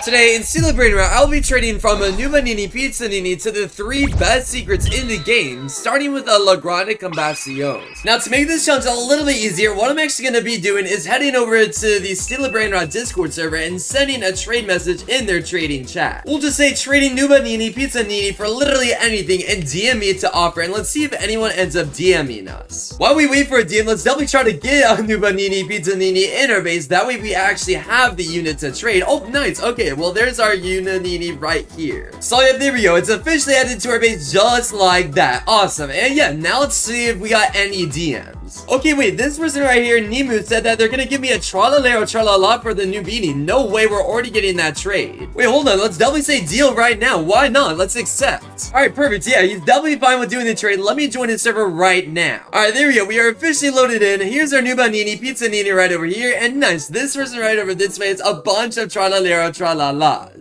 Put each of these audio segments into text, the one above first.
Today in Steel Brainrot, I'll be trading from a Noobini Pizzanini to the 3 best secrets in the game, starting with a L Grande Combacios. Now to make this challenge a little bit easier, what I'm actually going to be doing is heading over to the Steel Brainrot Discord server and sending a trade message in their trading chat. We'll just say trading Noobini Pizzanini for literally anything and DM me to offer, and let's see if anyone ends up DMing us. While we wait for a DM, let's definitely try to get a Noobini Pizzanini in our base. That way we actually have the unit to trade. Oh, nice. Okay, well there's our Unanini right here. So yeah, there we go. It's officially added to our base just like that. Awesome. And yeah, now let's see if we got any DMs. Okay, wait, this person right here, Nimu, said that they're gonna give me a tralalero tralala for the Noobini. No way, we're already getting that trade. Wait, hold on, let's definitely say deal right now. Why not? Let's accept. Alright, perfect. Yeah, he's definitely fine with doing the trade. Let me join his server right now. Alright, there we go. We are officially loaded in. Here's our Noobini Pizzanini right over here. And nice, this person right over this way is a bunch of tralalero tralalas.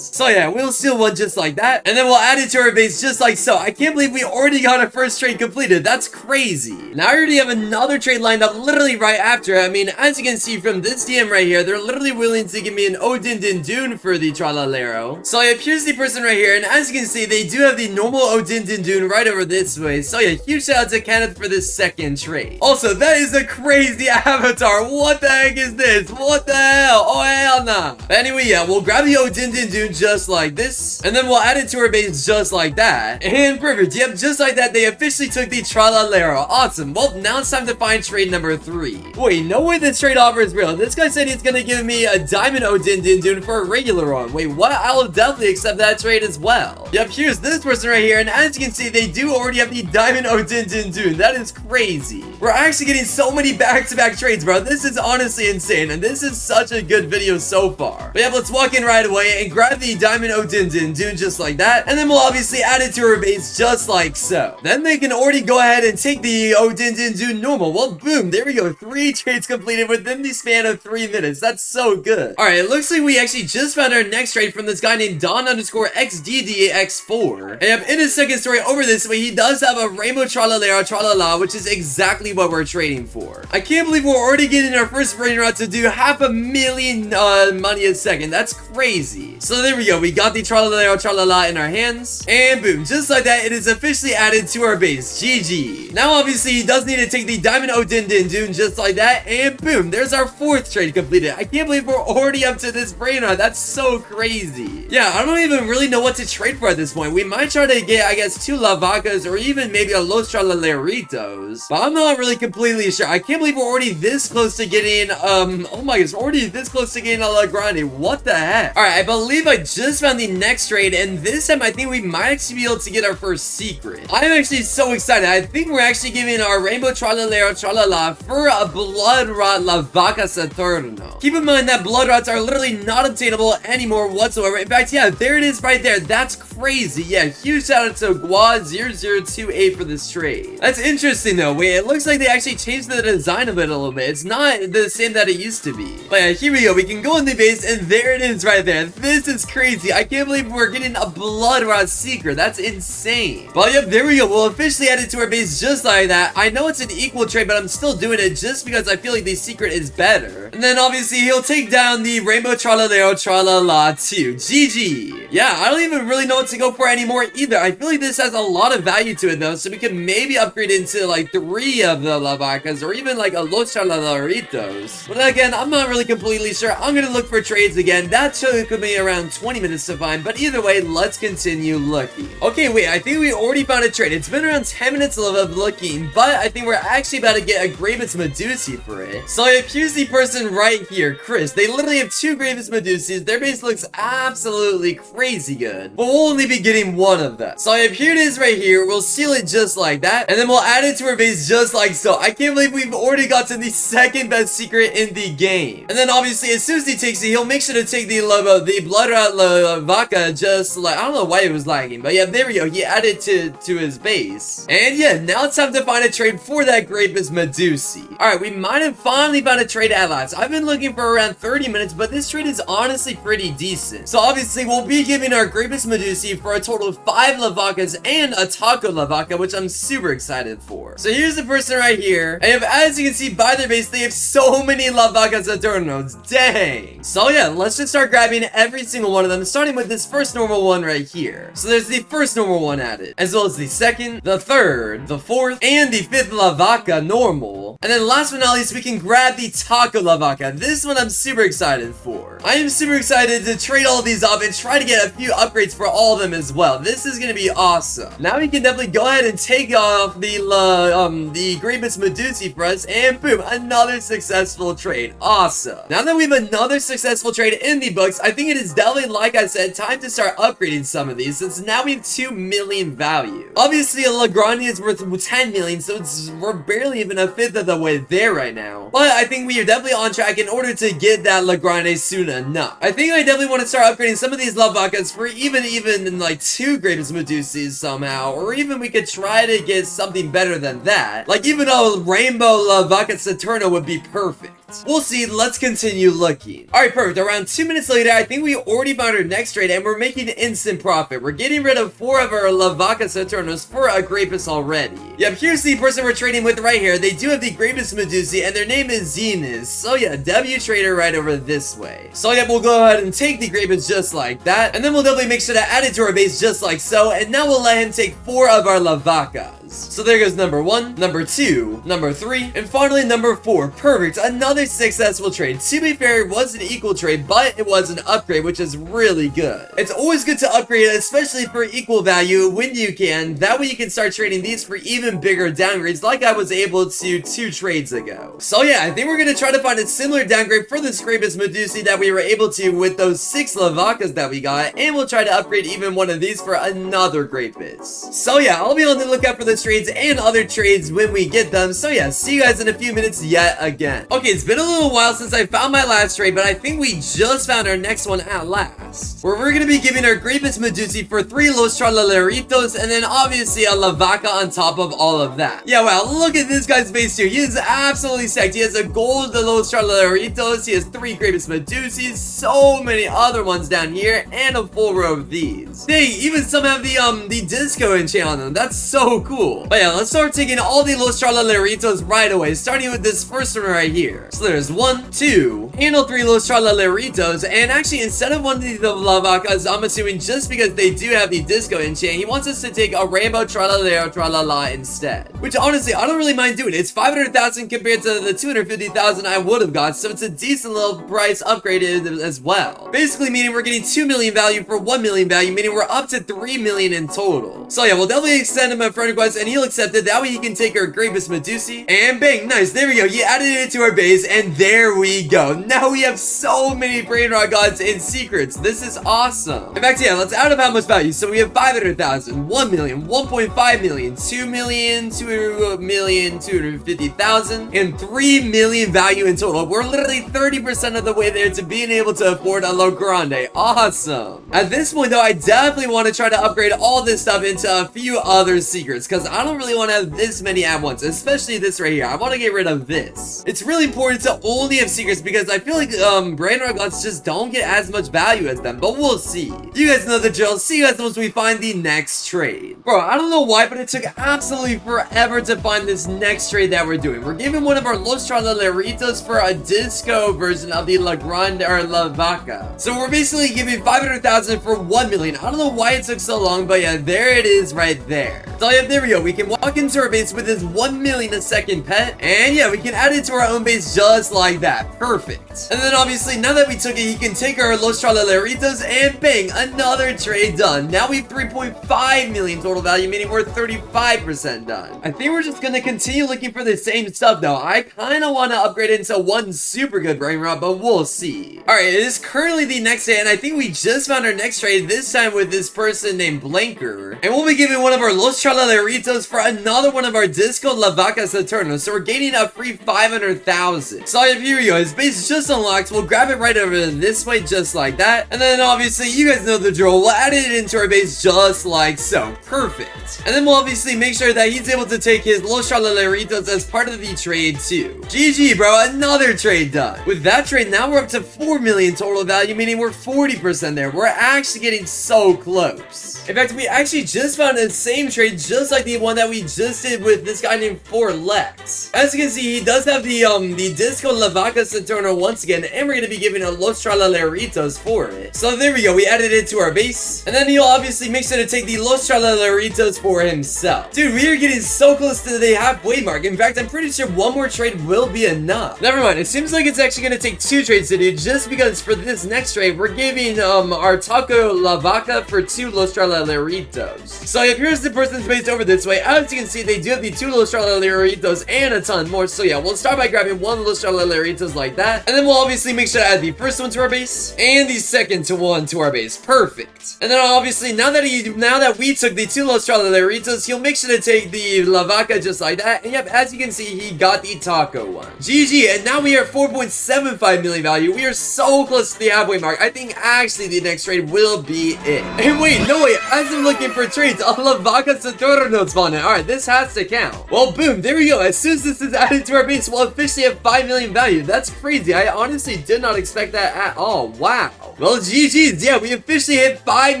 So yeah, we'll steal one just like that. And then we'll add it to our base just like so. I can't believe we already got our first trade completed. That's crazy. Now I already have another trade lined up literally right after. I mean, as you can see from this DM right here, they're literally willing to give me an Odin Din Dune for the Tralalero. So yeah, here's the person right here, and as you can see, they do have the normal Odin Din Dune right over this way. So yeah, huge shout out to Kenneth for this second trade. Also, that is a crazy avatar. What the heck is this? What the hell? Oh hell nah. But anyway, yeah, we'll grab the Odin Din Dune just like this, and then we'll add it to our base just like that. And perfect. Yep, just like that, they officially took the Tralalero. Awesome. Well, now it's time to find trade number 3. Wait, no way this trade offer is real. This guy said he's gonna give me a diamond Odin Din Dune for a regular one. Wait, what? I'll definitely accept that trade as well. Yep, here's this person right here, and as you can see, they do already have the diamond Odin Din Dune. That is crazy. We're actually getting so many back-to-back trades, bro. This is honestly insane, and this is such a good video so far. But yeah, let's walk in right away and grab the diamond Odin Din Dune just like that, and then we'll obviously add it to our base just like so. Then they can already go ahead and take the Odin Din Dune normal. Well, boom, there we go. 3 trades completed within the span of 3 minutes. That's so good. All right, it looks like we actually just found our next trade from this guy named Don_XDDX4. And yep, in his second story over this way, he does have a Rainbow Tralalero Tralala, which is exactly what we're trading for. I can't believe we're already getting our first Brainrot to do 500,000 money a second. That's crazy. So there we go. We got the Tralalero Tralala in our hands. And boom, just like that, it is officially added to our base. GG. Now, obviously, he does need to take the Diamond Odin Din Dune just like that. And boom, there's our 4th trade completed. I can't believe we're already up to this Brainrot. That's so crazy. Yeah, I don't even really know what to trade for at this point. We might try to get, I guess, 2 Lavakas or even maybe a Los Laritos. But I'm not really completely sure. I can't believe we're already this close to getting, oh my gosh, we're already this close to getting a L Grande. What the heck? All right, I believe I just found the next trade, and this time I think we might actually be able to get our first secret. I'm actually so excited. I think we're actually giving our Rainbow Tralalero Tralala for a Bloodrot Lavaka Saturno. Keep in mind that Bloodrots are literally not obtainable anymore whatsoever. In fact, yeah, there it is right there. That's crazy. Yeah, huge shout out to Gua0028 for this trade. That's interesting though. Wait, it looks like they actually changed the design of it a little bit. It's not the same that it used to be. But yeah, here we go. We can go in the base, and there it is right there. This is crazy. I can't believe we're getting a Bloodrot secret. That's insane. But yep, there we go. We'll officially add it to our base just like that. I know it's an equal trade, but I'm still doing it just because I feel like the secret is better. And then obviously he'll take down the Rainbow Tralalero Tralala too. GG. Yeah, I don't even really know what to go for anymore either. I feel like this has a lot of value to it though, so we can maybe upgrade into like 3 of the Lavakas or even like a Los Laritos. But again, I'm not really completely sure. I'm gonna look for trades again. That took me around 20 minutes to find, but either way, let's continue looking. Okay, wait, I think we already found a trade. It's been around 10 minutes of looking, but I think we're actually about to get a Gravis Medussi for it. So here's the person right here, Chris. They literally have 2 Gravis Medussis. Their base looks absolutely crazy good, but we'll only be getting 1 of them. So here it is right here. We'll seal it just like that, and then we'll add it to our base just like so. I can't believe we've already gotten the 2nd best secret in the game. And then obviously, as soon as he takes it, he'll make sure to take the Bloodrot Lavaka just like, I don't know why it was lagging, but yeah, there we go. He added to his base. And yeah, now it's time to find a trade for that Gravis Medussi. Alright, we might have finally found a trade at last. I've been looking for around 30 minutes, but this trade is honestly pretty decent. So obviously, we'll be giving our Gravis Medussi for a total of 5 Lavakas and a Taco Lavaka, which I'm super excited for. So here's the person right here. And as you can see by their base, they have so many Lavakas Saturnos. Dang. So yeah, let's just start grabbing every single single one of them, starting with this first normal one right here. So there's the first normal one added, as well as the second, the third, the fourth, and the fifth Lavaka normal. And then last but not least, we can grab the taco Lavaka. This one I'm super excited for. I am super excited to trade all of these off and try to get a few upgrades for all of them as well. This is going to be awesome. Now we can definitely go ahead and take off the Greatest Medussi for us, and boom, another successful trade. Awesome. Now that we have another successful trade in the books, I think it is definitely, like I said, time to start upgrading some of these, since now we have 2 million value. Obviously, a L Grande is worth 10 million, so we're barely even a fifth of the way there right now. But I think we are definitely on track in order to get that L Grande soon enough. I think I definitely want to start upgrading some of these Lavakas for even like 2 Greatest Medussis somehow, or even we could try to get something better than that. Like even a Rainbow Lavaka Saturno would be perfect. We'll see. Let's continue looking. Alright, perfect. Around 2 minutes later, I think we already found our next trade, and we're making instant profit. We're getting rid of 4 of our Lavaka Saturnos for a Grapus already. Yep, here's the person we're trading with right here. They do have the Grapus Medussi, and their name is Zenus. So yeah, W trader right over this way. So yeah, we'll go ahead and take the Grapus just like that, and then we'll definitely make sure to add it to our base just like so, and now we'll let him take 4 of our Lavakas. So there goes number 1, number 2, number 3, and finally number 4. Perfect. Another successful trade. To be fair, it was an equal trade, but it was an upgrade, which is really good. It's always good to upgrade, especially for equal value when you can. That way you can start trading these for even bigger downgrades, like I was able to 2 trades ago. So yeah, I think we're going to try to find a similar downgrade for the Grapus Medussi that we were able to with those 6 Lavakas that we got, and we'll try to upgrade even one of these for another Grapus. So yeah, I'll be on the lookout for those trades and other trades when we get them. So yeah, see you guys in a few minutes yet again. Okay, it's been a little while since I found my last trade, but I think we just found our next one at last, where we're going to be giving our Grapus Medussi for 3 Los Laritos, and then obviously a Lavaka on top of all of that. Yeah, wow, look at this guy's base too. He is absolutely stacked. He has a gold Los Laritos, he has 3 Grapus Medussis, so many other ones down here, and a full row of these. Dang, even some have the disco enchant on them. That's so cool. But yeah, let's start taking all the Los Laritos right away, starting with this first one right here. So there's 1, 2, and 3 Los Laritos, and actually instead of one of the Lavakas, I'm assuming just because they do have the disco enchant, he wants us to take a Rainbow Tralala instead. Which honestly, I don't really mind doing. It's 500,000 compared to the 250,000 I would have got, so it's a decent little price upgraded as well. Basically meaning we're getting 2 million value for 1 million value, meaning we're up to 3 million in total. So yeah, we'll definitely extend him a friend request, and he'll accept it. That way he can take our Grapus Medussi, and bang, nice, there we go. He added it to our base, and there we go. Now we have so many Brainrot gods and secrets. This is awesome. In fact, yeah, let's add up how much value. So we have 500,000, 1 million, 1.5 million, 2 million, 2 million, 250,000, and 3 million value in total. We're literally 30% of the way there to being able to afford a L Grande. Awesome. At this point though, I definitely want to try to upgrade all this stuff into a few other secrets, because I don't really want to have this many at once, especially this right here. I want to get rid of this. It's really important to only have secrets, because I feel like Brainrot gods just don't get as much value as them, but we'll see. You guys know the drill. See you guys once we find the next trade. Bro, I don't know why, but it took absolutely forever to find this next trade that we're doing. We're giving one of our Los Laritos for a disco version of the L Grande or Lavaka. So we're basically giving 500,000 for 1 million. I don't know why it took so long, but yeah, there it is right there. So yeah, there we go. We can walk into our base with this 1 million a second pet, and yeah, we can add it to our own base just like that. Perfect. And then obviously, now that we took it, he can take our Los Laritos, and bang, another trade done. Now we have 3.5 million total value, meaning we're 35% done. I think we're just gonna continue looking for the same stuff though. I kind of want to upgrade into one super good Brainrot, but we'll see. All right, it is currently the next day, and I think we just found our next trade, this time with this person named Blanker, and we'll be giving one of our Los Laritos for another one of our Disco Lavaka Saturno, so we're gaining a free 500,000. So here we go. His base just unlocked. We'll grab it right over this way, just like that, and then obviously you guys know the drill. We'll add it into our base just like so. Perfect. And then we'll obviously make sure that he's able to take his Los Laritos as part of the trade too. GG, bro. Another trade done. With that trade, now we're up to 4 million total value, meaning we're 40% there. We're actually getting so close. In fact, we actually just found the same trade just like the one that we just did with this guy named Lex. As you can see, he does have the Disco Lavaka Saturno once again, and we're gonna be giving a Los Laritos for it. So there we go, we added it to our base, and then he'll obviously make sure to take the Los Laritos for himself. Dude, we are getting so close to the halfway mark. In fact, I'm pretty sure one more trade will be enough. Never mind, it seems like it's actually gonna take 2 trades to do, just because for this next trade, we're giving our Taco Lavaka for 2 Los Laritos. So yeah, here's the person's base over this way. As you can see, they do have the 2 Los Laritos and a ton more. So yeah, we'll start by grabbing 1 Los Laritos like that, and then we'll obviously make sure to add the first one to our base and the second one to our base. Perfect. And then obviously now that we took the 2 Los Laritos, he'll make sure to take the Lavaka just like that. And yep, as you can see, he got the taco one. GG. And now we are 4.75 million value. We are so close to the halfway mark. I think actually the next trade will be it. And wait, no wait, as I'm looking for trades, a Lavaka Saturno spawned in. Alright, this has to count. Well, boom, there we go. As soon as this is added to our base, we'll officially have 5 million value. That's crazy. I honestly did not expect that at all. Wow. Well, GG's. Yeah, we officially hit 5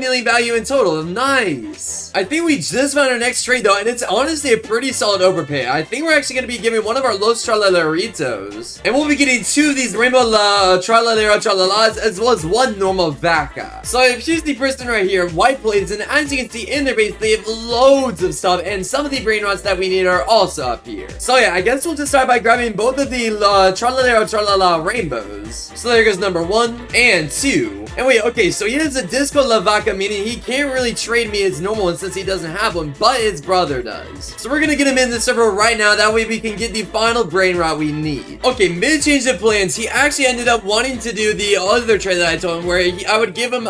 million value in total. Nice. I think we just found our next trade though, and it's honestly a pretty solid overpay. I think we're actually going to be giving one of our Los Laritos, and we'll be getting 2 of these Rainbow Tralalas, as well as 1 normal Vaca. So here's the person right here, White Plates, and as you can see in their base, they have loads of stuff, and some of the Brainrots that we need are also up here. So yeah, I guess we'll just start by grabbing both of the Tralala Rainbows. So there goes number 1 and 2. And wait, okay, so he has a Disco Lavaka, meaning he can't really trade me his normal one since he doesn't have one, but his brother does. So we're gonna get him in the server right now, that way we can get the final Brainrot we need. Okay, mid-change of plans, he actually ended up wanting to do the other trade that I told him, where I would give him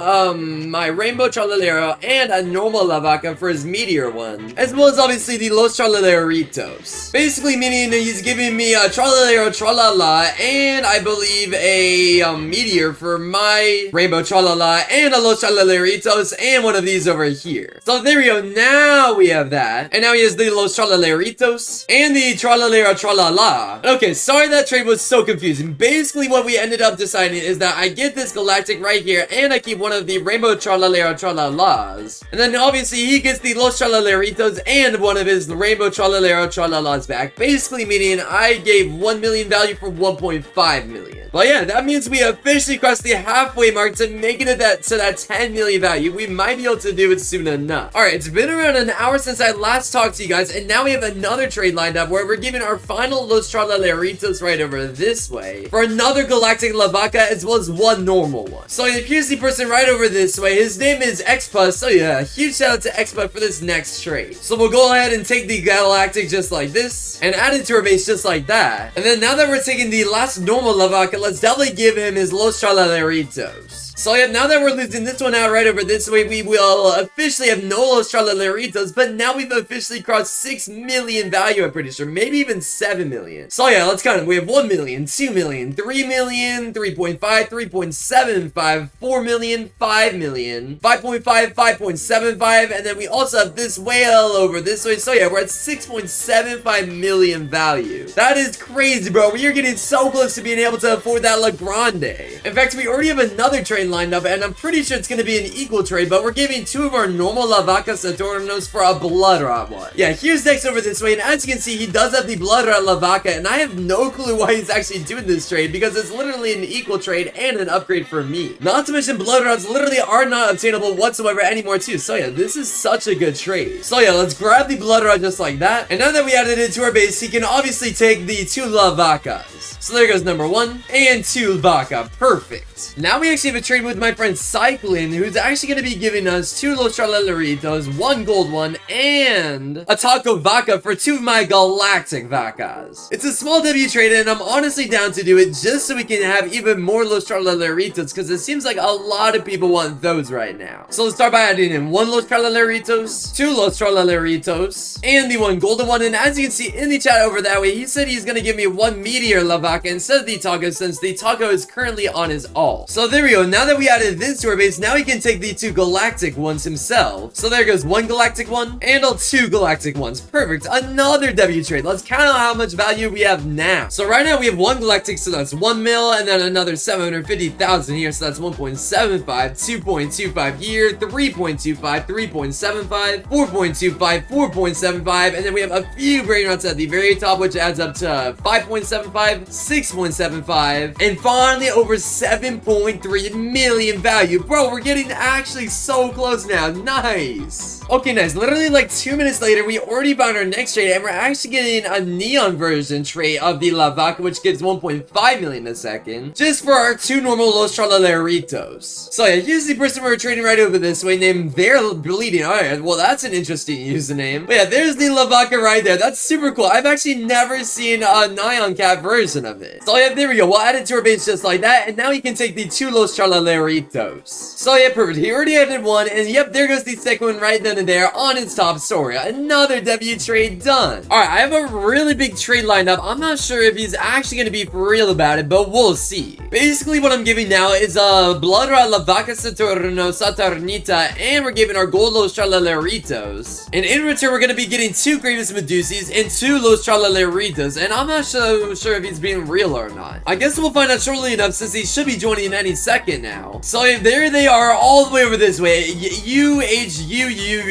my Rainbow Tralalero and a normal Lavaka for his Meteor one, as well as obviously the Los Tralaleritos. Basically meaning he's giving me a Tralalero Tralala and I believe a Meteor for my Rainbow Tralala and a Los Tralaleritos and one of these over here. So there we go, now we have that. And now he has the Los Tralaleritos and the Tralalero Tralala. Okay, sorry that trade was so confusing. Basically what we ended up deciding is that I get this Galactic right here and I keep one of the Rainbow Tralalero Tralalas. And then obviously he gets the Los Tralaleritos and one of his Rainbow Tralalero Tralalas back. Basically meaning I gave 1 million value for 1.5 million. But yeah, that means we officially crossed the halfway mark to making it to that 10 million value. We might be able to do it soon enough. Alright, it's been around an hour since I last talked to you guys, and now we have another trade lined up where we're giving our final Los Tralaleritos right over this way for another Galactic Lavaka as well as 1 normal one. So here's the person right over this way. His name is Xpa. So yeah, huge shout out to Xpa for this next trade. So we'll go ahead and take the Galactic just like this and add it to our base just like that. And then now that we're taking the last normal Lavaka, let's definitely give him his Los Tralaleritos. So yeah, now that we're losing this one out right over this way, we will officially have no Los Tralaleritos, but now we've officially crossed 6 million value, I'm pretty sure. Maybe even 7 million. So yeah, let's count them. We have 1 million, 2 million, 3 million, 3.5, 3.75, 4 million, 5 million, 5.5, 5.75, and then we also have this whale over this way. So yeah, we're at 6.75 million value. That is crazy, bro. We are getting so close to being able to afford that L Grande. In fact, we already have another trade lined up, and I'm pretty sure it's going to be an equal trade, but we're giving 2 of our normal Lavakas Adornos for a Bloodrot one. Yeah, here's Dex over this way, and as you can see, he does have the Bloodrot Lavaka, and I have no clue why he's actually doing this trade, because it's literally an equal trade and an upgrade for me. Not to mention, Bloodrots literally are not obtainable whatsoever anymore too, so yeah, this is such a good trade. So yeah, let's grab the Bloodrot just like that, and now that we added it to our base, he can obviously take the 2 Lavakas. So there goes number 1 and 2 Lavaka. Perfect. Now we actually have a trade with my friend Cyclin, who's actually going to be giving us 2 Los Tralaleritos, 1 gold one, and a Taco Vaca for 2 of my Galactic Vacas. It's a small W trade, and I'm honestly down to do it just so we can have even more Los Tralaleritos, because it seems like a lot of people want those right now. So let's start by adding in 1 Los Tralaleritos, 2 Los Tralaleritos, and the 1 golden one. And as you can see in the chat over that way, he said he's going to give me 1 Meteor Lavaka instead of the Taco, since the Taco is currently on his all. So there we go. Now that we added this to our base, now he can take the 2 galactic ones himself. So there goes 1 galactic one and 2 galactic ones. Perfect. Another W trade. Let's count out how much value we have now. So right now we have 1 galactic, so that's 1 mil, and then another 750,000 here, so that's 1.75, 2.25 here, 3.25, 3.75, 4.25, 4.75, and then we have a few Brainrots at the very top, which adds up to 5.75, 6.75, and finally over 7.3 million value. Bro, we're getting actually so close now. Nice. Okay, nice. Literally like 2 minutes later, we already found our next trade, and we're actually getting a neon version trade of the Lavaka, which gives 1.5 million a second, just for our 2 normal Los Laritos. So yeah, here's the person we're trading right over this way, named They're Bleeding. Alright, well that's an interesting username. But yeah, there's the Lavaka right there. That's super cool. I've actually never seen a Nyan Cat version of it. So yeah, there we go. We'll add it to our base just like that, and now he can take the 2 Los Laritos. So yeah, perfect. He already added 1, and yep, there goes the second one right then and there on its top story. Another W trade done. Alright, I have a really big trade lined up. I'm not sure if he's actually going to be for real about it, but we'll see. Basically, what I'm giving now is a Bloodrot Lavaka Saturno Saturnita, and we're giving our gold Los Laritos. And in return, we're going to be getting 2 Grievous Medussis and 2 Los Laritos, and I'm not so sure if he's being real or not. I guess we'll find out shortly enough, since he should be joining any second now. So there they are, all the way over this way. U-H-U-U-U.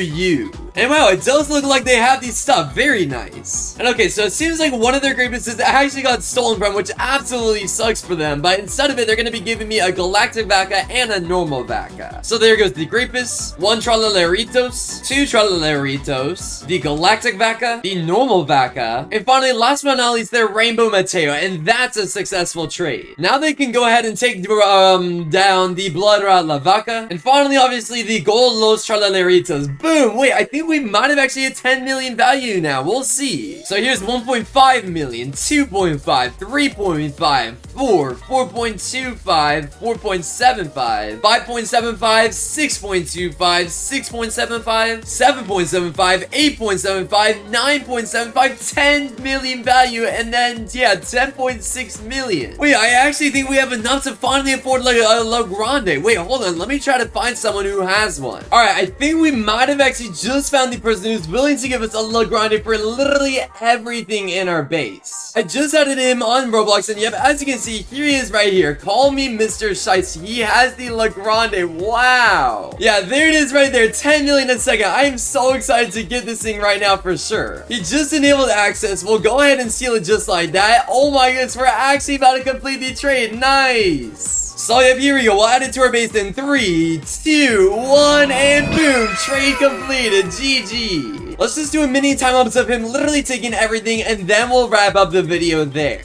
And wow, it does look like they have these stuff. Very nice. And okay, so it seems like one of their Grievuses actually got stolen from, which absolutely sucks for them. But instead of it, they're going to be giving me a Galactic Vaca and a normal Vaca. So there goes the Grievous, 1 Laritos, 2 Laritos, the Galactic Vaca, the normal Vaca, and finally, last but not least, their Rainbow Mateo. And that's a successful trade. Now they can go ahead and take down the Bloodrot Lavaka. And finally, obviously, the Gold Los Laritos. Boom! Wait, I think we might have actually hit 10 million value now. We'll see. So here's 1.5 million, 2.5, 3.5, 4, 4.25, 4.75, 5.75, 6.25, 6.75, 7.75, 8.75, 9.75, 10 million value, and then, yeah, 10.6 million. Wait, I actually think we have enough to finally afford like a L Grande. Wait, hold on. Let me try to find someone who has one. Alright, I think we might have actually just found the person who's willing to give us a L Grande for literally everything in our base. I just added him on Roblox, and yep, as you can see, here he is right here. Call me Mr. Shites. He has the L Grande. Wow. Yeah, there it is right there. 10 million a second. I am so excited to get this thing right now for sure. He just enabled access. We'll go ahead and seal it just like that. Oh my goodness, we're actually about to complete the trade. Nice. So yep, here we go. We'll add it to our base in 3, 2, 1, and boom! Trade completed. GG. Let's just do a mini time-lapse of him literally taking everything, and then we'll wrap up the video there.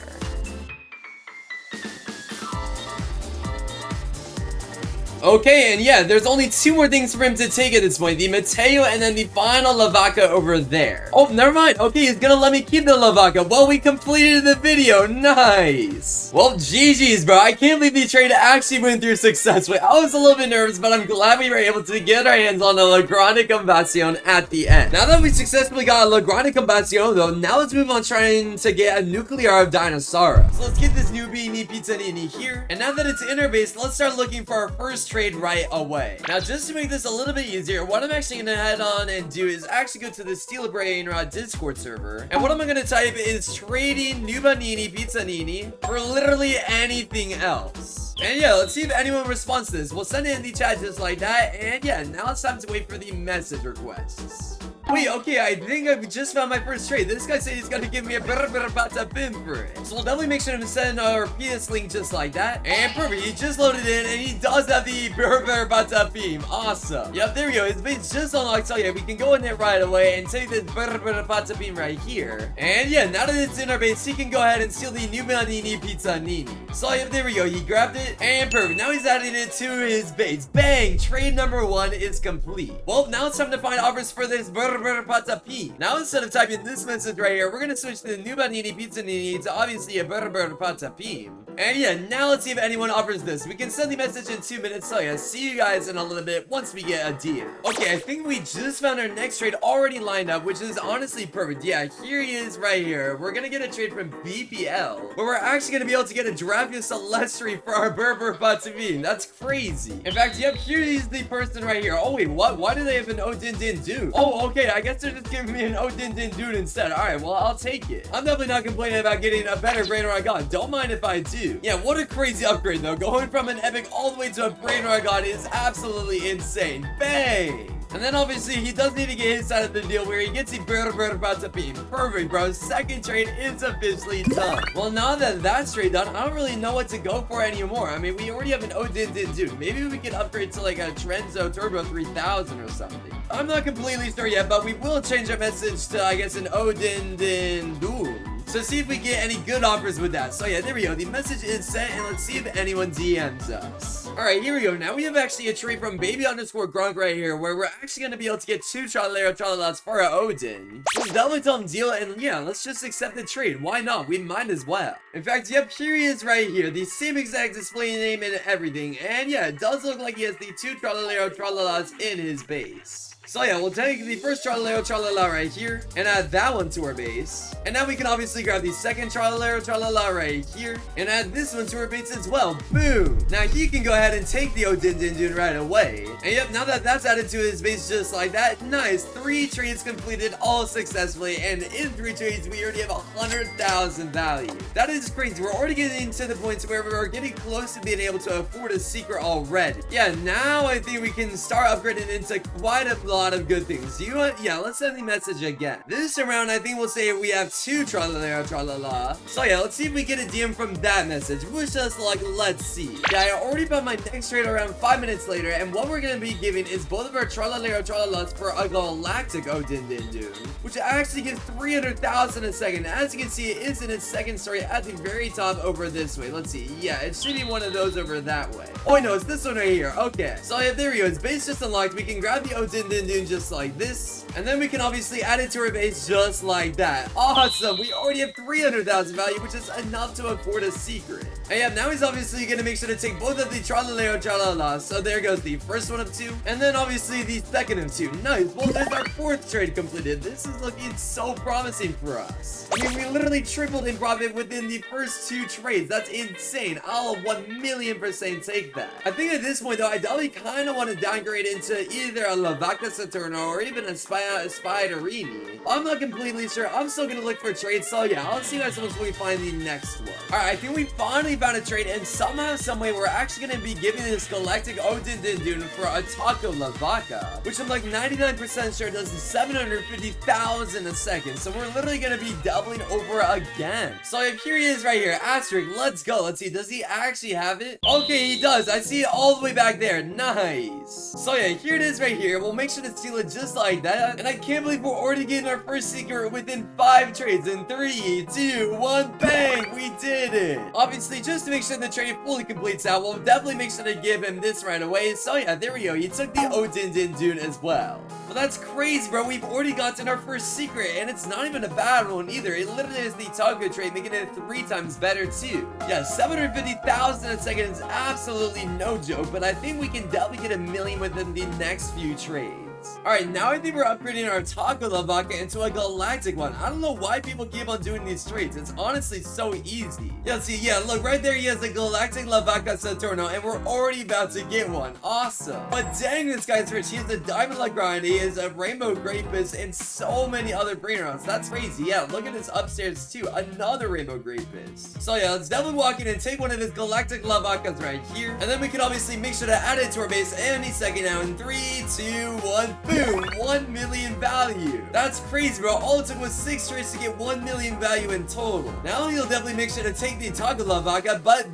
Okay, and yeah, there's only 2 more things for him to take at this point. The Mateo and then the final Lavaka over there. Oh, never mind. Okay, he's gonna let me keep the Lavaka. Well, we completed the video. Nice. Well, GG's, bro. I can't believe the trade actually went through successfully. I was a little bit nervous, but I'm glad we were able to get our hands on a L Grande Combacion at the end. Now that we successfully got a L Grande Combacion, though, now let's move on trying to get a Nuclear Dino. So let's get this Noobini Pizzanini here. And now that it's in our base, let's start looking for our first trade right away. Now, just to make this a little bit easier, what I'm actually gonna head on and do is actually go to the Steel Brainrot Discord server, and what I'm gonna type is trading Noobini Pizzanini for literally anything else. And yeah, let's see if anyone responds to this. We'll send it in the chat just like that, and yeah, now it's time to wait for the message requests. Wait, okay, I think I've just found my first trade. This guy said he's gonna give me a bata pin for it. So we'll definitely make sure to send our PS link just like that. And perfect, he just loaded in, and he does have the bata beam. Awesome. Yep, there we go. His base just unlocked. So yeah, we can go in there right away and take this bata beam right here. And yeah, now that it's in our base, he can go ahead and steal the Noobini Pizzanini. So yeah, there we go. He grabbed it, and perfect. Now he's adding it to his base. Bang! Trade number 1 is complete. Well, now it's time to find offers for this P. Now instead of typing this message right here, we're gonna switch to Noobini Pizzanini to obviously a P. And yeah, now let's see if anyone offers this. We can send the message in 2 minutes, so yeah, see you guys in a little bit once we get a deal. Okay, I think we just found our next trade already lined up, which is honestly perfect. Yeah, here he is right here. We're gonna get a trade from BPL, where we're actually gonna be able to get a Giraffe Celestri for our P. That's crazy. In fact, yep, here is the person right here. Oh wait, what? Why do they have an Odin dude? Oh, okay, I guess they're just giving me an Odin dude instead. Alright, well, I'll take it. I'm definitely not complaining about getting a better Brainrot God. Don't mind if I do. Yeah, what a crazy upgrade though. Going from an epic all the way to a Brainrot God is absolutely insane. Bang! And then obviously he does need to get his side of the deal where he gets the P. Perfect, bro. Second trade is officially done. Well, now that that's trade done, I don't really know what to go for anymore. I mean, we already have an Odin dude. Maybe we can upgrade to like a Trenzo Turbo 3000 or something. I'm not completely sure yet, but we will change our message to, I guess, an Odin dude. So see if we get any good offers with that. So yeah, there we go. The message is sent, and let's see if anyone DMs us. Alright, here we go. Now we have actually a trade from baby_grunk right here, where we're actually going to be able to get 2 Tralalas for our Odin. We'll definitely tell him deal, and yeah, let's just accept the trade. Why not? We might as well. In fact, yep, here he is right here. The same exact display name and everything. And yeah, it does look like he has the 2 Tralalas in his base. So yeah, we'll take the first Tralala right here, and add that one to our base. And now we can obviously grab the second Tralala right here, and add this one to our base as well. Boom! Now he can go ahead and take the Odin dude right away. And yep, now that that's added to his base just like that, nice. 3 trades completed all successfully, and in 3 trades, we already have 100,000 value. That is crazy. We're already getting to the point where we're getting close to being able to afford a secret already. Yeah, now I think we can start upgrading into quite a lot of good things. You want? Yeah, let's send the message again. This round, I think we'll say we have 2 Tralala. So yeah, let's see if we get a DM from that message. Wish us luck. Let's see. Yeah, I already found my next trade around 5 minutes later, and what we're gonna be giving is both of our Tralalas for a Galactic Odin dude, which actually gives 300,000 a second. As you can see, it is in its second story at the very top over this way. Let's see. Yeah, it should be one of those over that way. Oh wait, no, it's this one right here. Okay. So yeah, there we go. Its base just unlocked. We can grab the Odin dude just like this, and then we can obviously add it to our base just like that. Awesome. We already have 300,000 value, which is enough to afford a secret. And yeah, now he's obviously gonna make sure to take both of the Tralalas. So there goes the first one of 2, and then obviously the second of 2. Nice. Well, there's our 4th trade completed. This is looking so promising for us. I mean, we literally tripled in profit within the first 2 trades. That's insane. I'll 1,000,000% take that. I think at this point though, I definitely kind of want to downgrade into either a Lavaka or even a Spiderini. I'm not completely sure. I'm still gonna look for trades, so yeah, I'll see you guys once we find the next one. Alright, I think we finally found a trade, and somehow, someway, we're actually gonna be giving this Galactic Odin dude for a Taco Lavaka, which I'm like 99% sure does 750,000 a second, so we're literally gonna be doubling over again. So here he is right here, Asterisk, let's go. Let's see, does he actually have it? Okay, he does. I see it all the way back there. Nice. So yeah, here it is right here. We'll make sure to steal it just like that, and I can't believe we're already getting our first secret within 5 trades. In 3, 2, 1, bang, we did it. Obviously, just to make sure the trade fully completes out, we'll definitely make sure to give him this right away. So yeah, there we go. He took the Odin dude as well. Well, that's crazy, bro. We've already gotten our first secret, and it's not even a bad one either. It literally is the taco trade, making it 3 times better too. Yeah, 750,000 a second is absolutely no joke, but I think we can definitely get 1,000,000 within the next few trades. Alright, now I think we're upgrading our Taco Lavaka into a Galactic one. I don't know why people keep on doing these trades. It's honestly so easy. Yeah, see, yeah, look, right there he has a Galactic Lavaka Saturno, and we're already about to get one. Awesome. But dang, this guy's rich. He has a Diamond L Grande, he has a Rainbow Grapus, and so many other Brainrots. That's crazy. Yeah, look at his upstairs too. Another Rainbow Grapus. So yeah, let's definitely walk in and take one of his Galactic Lavakas right here. And then we can obviously make sure to add it to our base any second now. In 3, 2, 1, boom, 1,000,000 value. That's crazy, bro. All it took was 6 trades to get 1,000,000 value in total. Now he'll definitely make sure to take the Taco Lavaka, but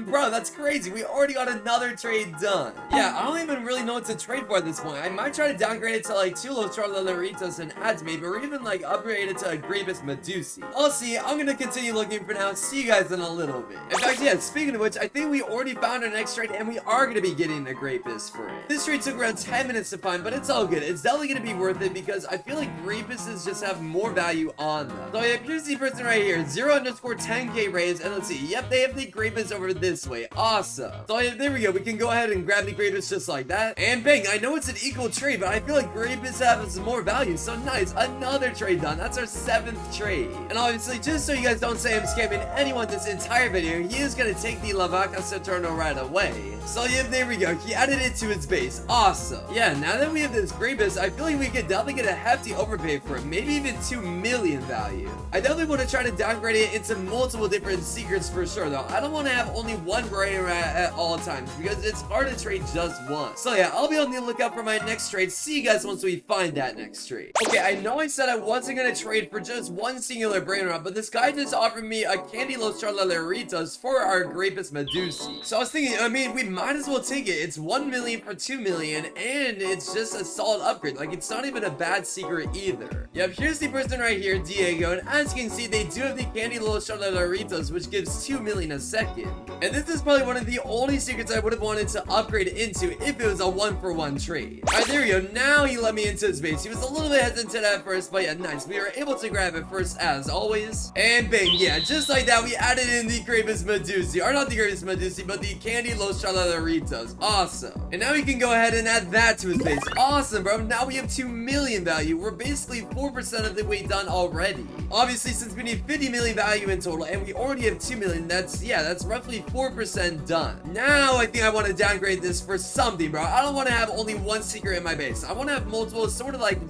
bro, that's crazy. We already got another trade done. Yeah, I don't even really know what to trade for at this point. I might try to downgrade it to like 2 Laritos and ads maybe, or even like upgrade it to a Grievous Medussi. I'll see. I'm gonna continue looking for now. See you guys in a little bit. In fact, yeah, speaking of which, I think we already found our next trade, and we are gonna be getting a Grievous for it. This trade took around 10 minutes to find, but it's all so good. It's definitely gonna be worth it because I feel like Grapuses just have more value on them. So yeah, here's the person right here, 0_10k raise, and let's see. Yep, they have the Grapus over this way. Awesome. So yeah, there we go. We can go ahead and grab the Grapus just like that. And bang, I know it's an equal trade, but I feel like Grapus has more value. So nice, another trade done. That's our 7th trade. And obviously, just so you guys don't say I'm scamming anyone this entire video, he is gonna take the Lavaka Saturno right away. So yeah, there we go. He added it to his base. Awesome. Yeah, now that we have this Grapus, I feel like we could definitely get a hefty overpay for it. Maybe even 2 million value. I definitely want to try to downgrade it into multiple different secrets for sure, though. I don't want to have only one Brainrot at all times because it's hard to trade just one. So yeah, I'll be on the lookout for my next trade. See you guys once we find that next trade. Okay, I know I said I wasn't going to trade for just one singular Brainrot, but this guy just offered me a Candy Los Laritos for our Grapus Medussi. So I was thinking, I mean, we might as well take it. It's 1 million for 2 million, and it's just a solid upgrade. Like, it's not even a bad secret either. Yep, here's the person right here, Diego, and as you can see, they do have the Candy Los Laritos, which gives 2 million a second. And this is probably one of the only secrets I would have wanted to upgrade into if it was a 1-for-1 trade. Alright, there we go. Now he let me into his base. He was a little bit hesitant at first, but yeah, nice. We were able to grab it first as always. And bang, yeah, just like that, we added in the Grapus Medussi. Or not the Grapus Medussi, but the Candy Los Laritos. Awesome. And now we can go ahead and add that to his base. Awesome, bro. Now we have 2 million value. We're basically 4% of the way done already. Obviously, since we need 50 million value in total, and we already have 2 million, that's roughly 4% done. Now, I think I want to downgrade this for something, bro. I don't want to have only one secret in my base. I want to have multiple, sort of like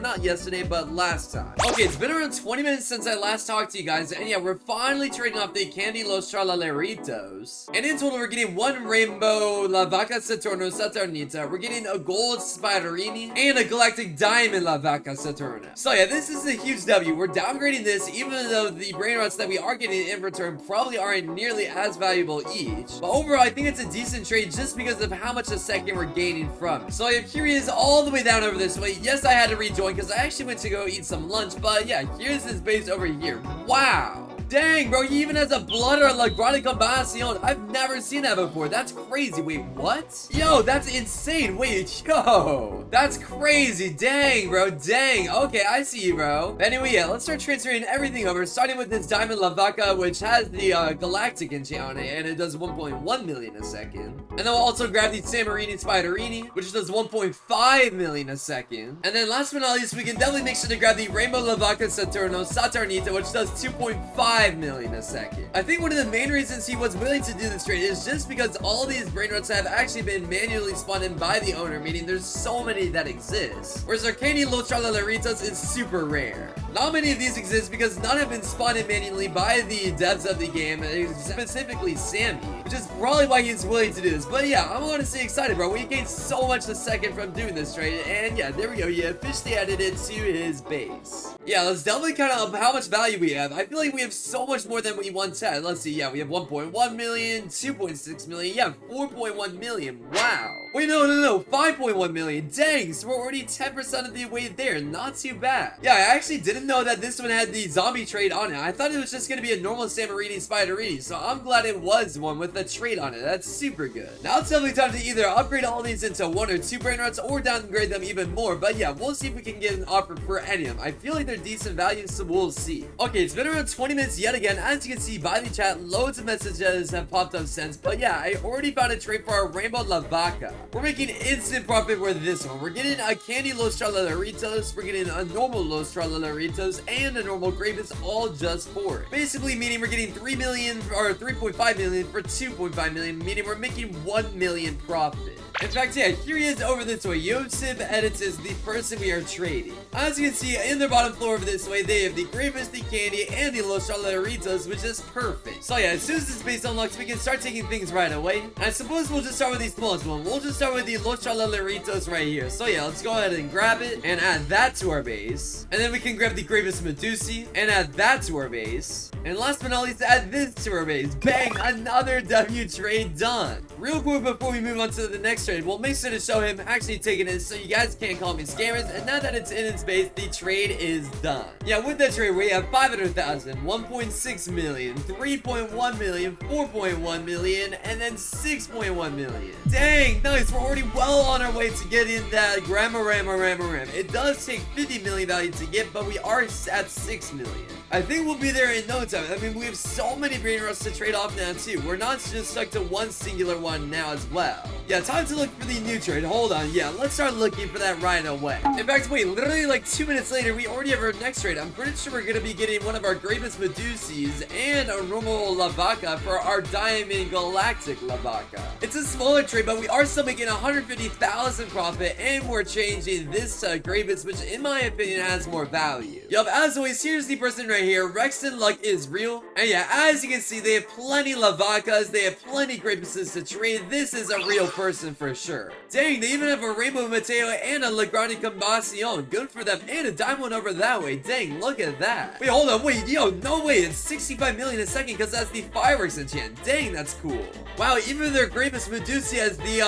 not yesterday, but last time. Okay, it's been around 20 minutes since I last talked to you guys, and yeah, we're finally trading off the Candy Los Laritos. And in total, we're getting 1 rainbow Lavaka Saturno Saturnita. We're getting a gold Spiderini and a galactic diamond Lavaka Saturna. So yeah, this is a huge W. We're downgrading this, even though the Brainrots that we are getting in return probably aren't nearly as valuable each. But overall, I think it's a decent trade just because of how much a second we're gaining from it. So yeah, here he is all the way down over this way. Yes, I had to rejoin because I actually went to go eat some lunch, but yeah, here's his base over here. Wow. Dang, bro, he even has a blood or a L Grande combination. I've never seen that before. That's crazy. Wait, what? Yo, that's insane. Wait, yo, that's crazy. Dang, bro, dang. Okay, I see you, bro. Anyway, yeah, let's start transferring everything over, starting with this diamond Lavaka, which has the galactic enchant on it, and it does 1.1 million a second. And then we'll also grab the Samarini Spiderini, which does 1.5 million a second. And then last but not least, we can definitely make sure to grab the Rainbow Lavaka Saturno Saturnita, which does 2.5 million a second. I think one of the main reasons he was willing to do this trade is just because all these Brainrots have actually been manually spawned in by the owner, meaning there's so many that exist. Whereas our Candy Los Laritos is super rare. Not many of these exist because none have been spawned in manually by the devs of the game, specifically Sammy, which is probably why he's willing to do this. But yeah, I'm honestly excited, bro. We gained so much a second from doing this trade, and yeah, there we go. He officially added it to his base. Yeah, let's definitely count out how much value we have. I feel like we have so much more than we once had. Let's see. Yeah, we have 1.1 million, 2.6 million. Yeah, 4.1 million. Wow. Wait, no. 5.1 million. Dang, so we're already 10% of the way there. Not too bad. Yeah, I actually didn't know that this one had the zombie trade on it. I thought it was just going to be a normal Samarini Spiderini, so I'm glad it was one with a trade on it. That's super good. Now it's definitely time to either upgrade all these into 1 or 2 Brainrots or downgrade them even more. But yeah, we'll see if we can get an offer for any of them. I feel like they're decent value, so we'll see. Okay, it's been around 20 minutes yet again. As you can see by the chat, loads of messages have popped up since. But yeah, I already found a trade for our Rainbow Lavaka. We're making instant profit with this one. We're getting a Candy Los Laritos, we're getting a normal Los Laritos, and a normal Grapus, all just for it. Basically meaning we're getting 3 million or 3.5 million for 2.5 million, meaning we're making 1 million profit. In fact, yeah, here he is over this way. Yosef Edits is the person we are trading. As you can see, in the bottom floor over this way, they have the Grapus, the Candy, and the Los Laritos, which is perfect. So yeah, as soon as this base unlocks, we can start taking things right away. I suppose we'll just start with the smallest one. We'll just start with the Los Laritos right here. So yeah, let's go ahead and grab it and add that to our base. And then we can grab the Grapus Medussi and add that to our base. And last but not least, add this to our base. Bang! Another W trade done. Real quick before we move on to the next trade, we'll make sure to show him actually taking it so you guys can't call me scammers. And now that it's in its base, the trade is done. Yeah, with that trade, we have 500,000, 1.6 million, 3.1 million, 4.1 million, and then 6.1 million. Dang, nice. We're already well on our way to getting that ram. It does take 50 million value to get, but we are at 6 million. I think we'll be there in no time. I mean, we have so many Brainrots to trade off now, too. We're not just stuck to one singular one now as well. Yeah, time to look for the new trade. Hold on. Yeah, let's start looking for that right away. In fact, wait, literally like 2 minutes later, we already have our next trade. I'm pretty sure we're going to be getting one of our greatest Medussis and a normal Lavaka for our Diamond Galactic Lavaka. It's a smaller trade, but we are still making 150,000 profit, and we're changing this to Greatest, which in my opinion has more value. Yup, as always, here's the person right here. Rexton Luck is real. And yeah, as you can see, they have plenty Lavakas, they have plenty Greatnesses to trade. This is a real person for sure. Dang, they even have a Rainbow Mateo and a L Grande Combacion. Good for them. And a diamond over that way. Dang, look at that. Wait, hold on. Wait, yo, no way. It's 65 million a second because that's the fireworks enchant. Dang, that's cool. Wow, even their greatest Medussi has the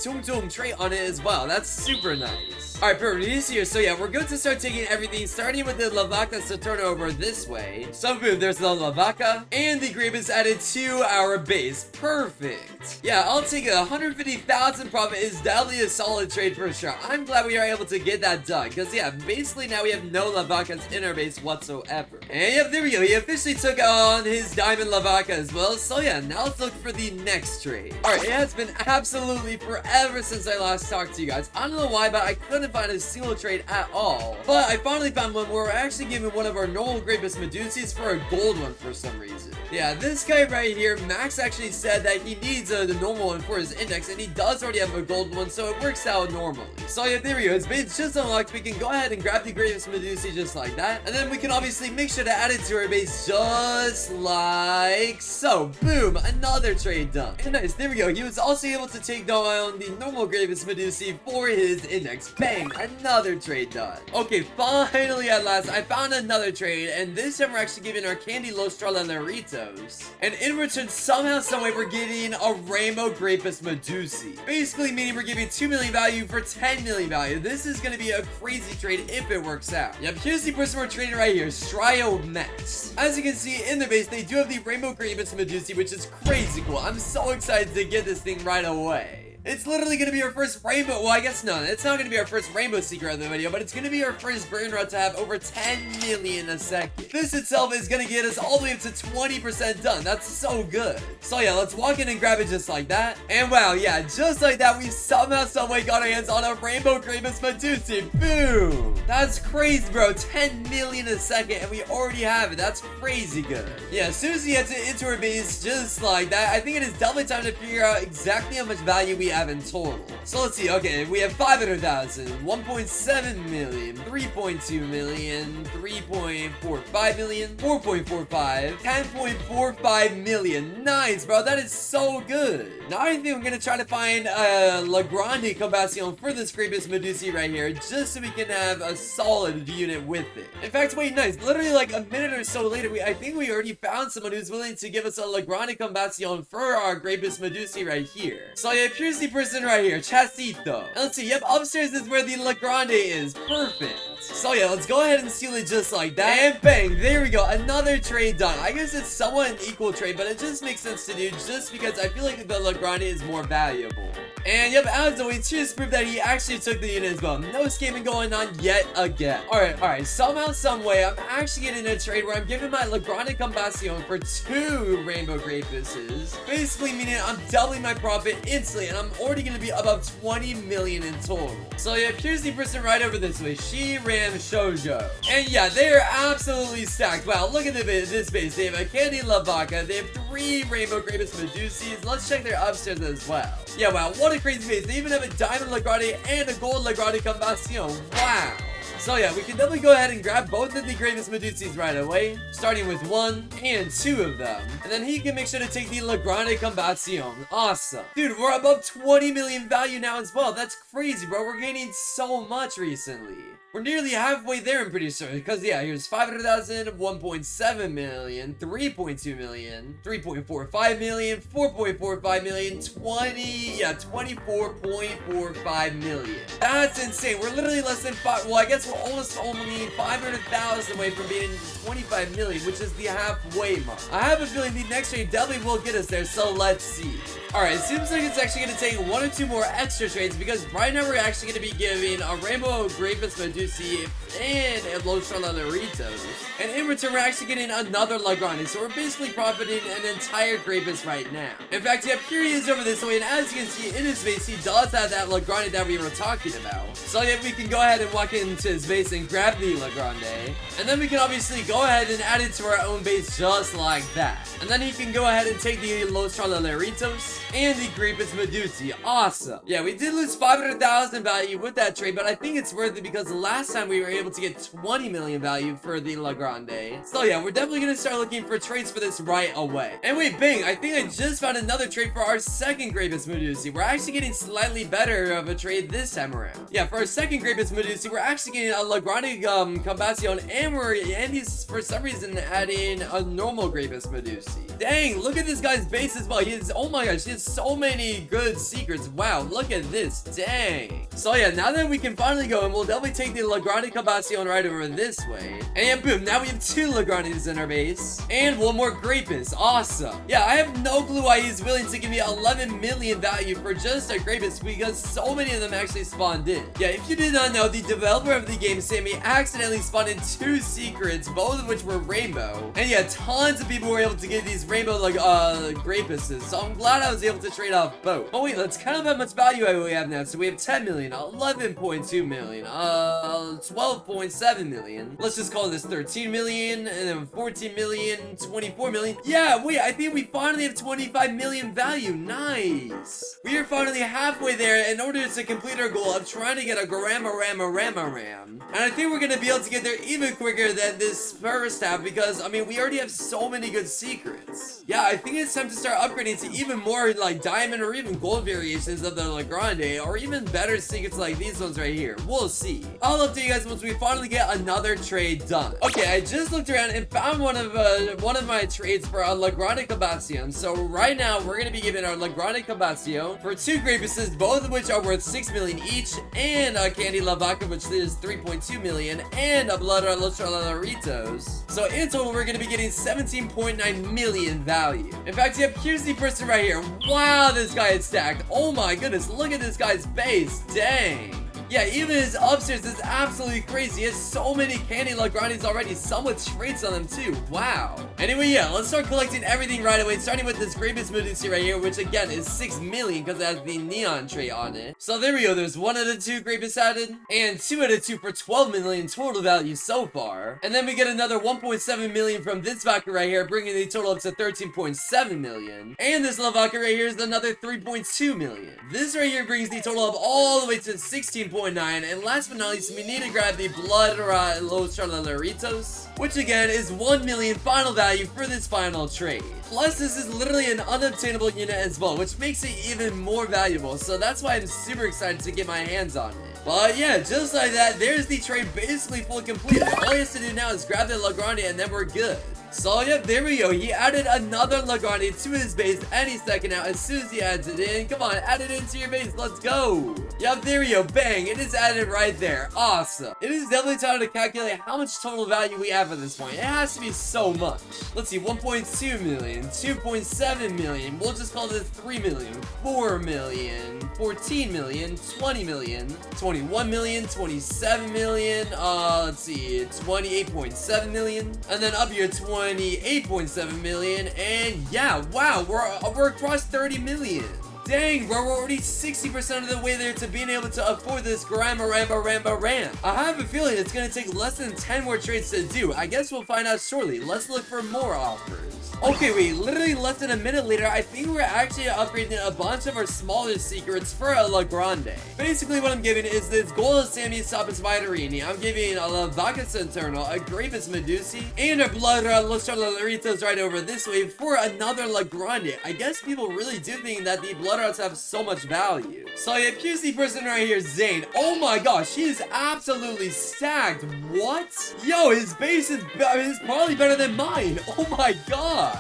Tung Tung trait on it as well. That's super nice. Alright, perfect. This here. So yeah, we're going to start taking everything, starting with the Lavakas to turn over this way. So boom, there's the Lavaka and the Grievous added to our base. Perfect. Yeah, I'll take it. 150,000 profit is definitely a solid trade for sure. I'm glad we are able to get that done because yeah, basically now we have no Lavakas in our base whatsoever. And yep, there we go. He officially took on his Diamond Lavaka as well. So yeah, now let's look for the next trade. Alright, it has been absolutely forever since I last talked to you guys. I don't know why, but I couldn't find a single trade at all. But I finally found one where we're actually giving one of our normal Greatest Medussis for a gold one for some reason. Yeah, this guy right here, Max actually said that he needs the normal one for his index, and he does already have a gold one, so it works out normally. So yeah, there we go. His base just unlocked. We can go ahead and grab the Greatest Medussi just like that, and then we can obviously make sure to add it to our base just like so. Boom, another trade done. And nice, there we go. He was also able to take down the normal Greatest Medussi for his index. Bang, another trade done. Okay, finally at last, I found another trade, and this time we're actually giving our Candy Lostrala Laritos. And in return, somehow, someway, we're getting a Rainbow Greatest Medussi. Basically meaning we're giving 2 million value for 10 million value. This is going to be a crazy trade if it works out. Yep, here's the person we're trading right here, Strio Max. As you can see in their base, they do have the Rainbow Greatest Medussi, which is crazy cool. I'm so excited to get this thing right away. It's literally going to be our first rainbow. Well, I guess no, it's not going to be our first rainbow seeker of the video, but it's going to be our first Brainrot to have over 10 million a second. This itself is going to get us all the way up to 20% done. That's so good. So yeah, let's walk in and grab it just like that. And wow, yeah, just like that, we somehow, someway got our hands on a Rainbow Greatest Medussi. Boom. That's crazy, bro. 10 million a second, and we already have it. That's crazy good. Yeah, as soon as he gets it into our base, just like that, I think it is definitely time to figure out exactly how much value we have in total. So let's see. Okay, we have 500,000, 1.7 million, 3.2 million, 3.45 million, 4.45, 10.45 million. Nice, bro. That is so good. Now I think I'm gonna try to find a L Grande Combacion for this Greatest Medussi right here, just so we can have a solid unit with it. In fact, wait, nice. Literally like a minute or so later, I think we already found someone who's willing to give us a L Grande Combacion for our Greatest Medussi right here. So yeah, here's the person right here, Chasito. And let's see, yep, upstairs is where the L Grande is. Perfect. So yeah, let's go ahead and seal it just like that. And bang, there we go. Another trade done. I guess it's somewhat an equal trade, but it just makes sense to do just because I feel like the L Grande is more valuable. And yep, as always, here's proof that he actually took the unit as well. No scamming going on yet again. Alright, somehow, someway, I'm actually getting a trade where I'm giving my L Grande Combacion for 2 Rainbow Greatenesses. Basically meaning I'm doubling my profit instantly, and I'm already going to be above 20 million in total. So yeah, here's the person right over this way. She ran Shoujo. And yeah, they are absolutely stacked. Wow, look at this base. They have a Candy Lavaka. They have 3 Rainbow Greatest Medussis. Let's check their upstairs as well. Yeah, wow, what a crazy base. They even have a Diamond L Grande and a Gold L Grande Combacion. Wow. So yeah, we can definitely go ahead and grab both of the greatest Medussis right away, starting with 1 and 2 of them. And then he can make sure to take the L Grande Combacion. Awesome. Dude, we're above 20 million value now as well. That's crazy, bro. We're gaining so much recently. We're nearly halfway there, I'm pretty sure. Because, yeah, here's 500,000, 1.7 million, 3.2 million, 3.45 million, 4.45 million, 24.45 million. That's insane. We're literally less than 5. Well, I guess we're almost only 500,000 away from being 25 million, which is the halfway mark. I have a feeling the next trade definitely will get us there, so let's see. Alright, it seems like it's actually going to take 1 or 2 more extra trades because right now we're actually going to be giving a Rainbow Grapus Medussi and a Laritos. And in return, we're actually getting another L Grande, so we're basically profiting an entire Grapus right now. In fact, yeah, here he is over this way, and as you can see in his base, he does have that L Grande that we were talking about. So yeah, we can go ahead and walk into his base and grab the L Grande. And then we can obviously go ahead and add it to our own base just like that. And then he can go ahead and take the Laritos and the Grapus Medussi. Awesome. Yeah, we did lose 500,000 value with that trade, but I think it's worth it because the last time we were able to get 20 million value for the L Grande. So yeah, we're definitely going to start looking for trades for this right away. And wait, bang, I think I just found another trade for our second Grapus Medussi. We're actually getting slightly better of a trade this time around. Yeah, for our second Grapus Medussi, we're actually getting a L Grande Combacion, and he's for some reason adding a normal Grapus Medussi. Dang, look at this guy's base as well. He has, oh my gosh, he has so many good secrets. Wow, look at this. Dang. So yeah, now that we can finally go, and we'll definitely take the L Grande Combacion right over this way. And yeah, boom, now we have 2 L Grandes in our base. And 1 more Grapus. Awesome. Yeah, I have no clue why he's willing to give me 11 million value for just a Grapus because so many of them actually spawned in. Yeah, if you did not know, the developer of the game, Sammy, accidentally spawned in 2 secrets, both of which were rainbow. And yeah, tons of people were able to get these rainbow Grapuses. So I'm glad I was able to trade off both. Oh wait, let's count up how much value we have now. So we have 10 million, 11.2 million, 12.7 million. Let's just call this 13 million, and then 14 million, 24 million. Yeah, wait, I think we finally have 25 million value. Nice. We are finally halfway there in order to complete our goal of trying to get a Ram. And I think we're gonna be able to get there even quicker than this first half because, I mean, we already have so many good secrets. Yeah, I think it's time to start upgrading to even more like diamond or even gold variations of the L Grande, or even better secrets like these ones right here. We'll see. I'll update you guys once we finally get another trade done. Okay, I just looked around and found one of my trades for a L Grande Combacion. So right now we're gonna be giving our L Grande Combacion for 2 Grapuses, both of which are worth 6 million each, and a Candy Lavaka, which is 3.2 million, and a Blood Laritos. So in total, we're gonna be getting 17.9 million value. In fact, yep, here's the person right here. Wow, this guy is stacked. Oh my goodness, look at this guy's base. Dang. Yeah, even his upstairs is absolutely crazy. He has so many candy L Grandes already, some with traits on them too. Wow. Anyway, yeah, let's start collecting everything right away, starting with this Grapus Medussi right here, which again is 6 million because it has the neon trait on it. So there we go. There's 1 out of 2 Grapus added, and 2 out of 2 for 12 million total value so far. And then we get another 1.7 million from this Lavaka right here, bringing the total up to 13.7 million. And this Lavaka right here is another 3.2 million. This right here brings the total up all the way to 16.9. And last but not least, we need to grab the Blood Laritos, which again is 1 million final value for this final trade. Plus, this is literally an unobtainable unit as well, which makes it even more valuable. So that's why I'm super excited to get my hands on it. But yeah, just like that, there's the trade basically fully completed. All he has to do now is grab the L Grande and then we're good. So yep, there we go. He added another L Grande to his base any second now as soon as he adds it in. Come on, add it into your base. Let's go. Yep, there we go. Bang. It is added right there. Awesome. It is definitely time to calculate how much total value we have at this point. It has to be so much. Let's see. 1.2 million, 2.7 million. We'll just call this 3 million, 4 million, 14 million, 20 million, 21 million, 27 million. Let's see. 28.7 million. And then up here, 28.7 million, and yeah, wow, we're across 30 million. Dang, bro, we're already 60% of the way there to being able to afford this Grandma Ram. I have a feeling it's gonna take less than 10 more trades to do. I guess we'll find out shortly. Let's look for more offers. Okay, wait, literally less than a minute later, I think we're actually upgrading a bunch of our smaller secrets for a L Grande. Basically, what I'm giving is this Gold Sammy Sapis Spiderini. I'm giving a Lavakas Eternal, a Gravis Medussi, and a Brainrot Laritos right over this way for another L Grande. I guess people really do think that the Bloodrots have so much value. So yeah, here's the person right here, Zane. Oh my gosh, he is absolutely stacked. What? Yo, his base is probably better than mine. Oh my god.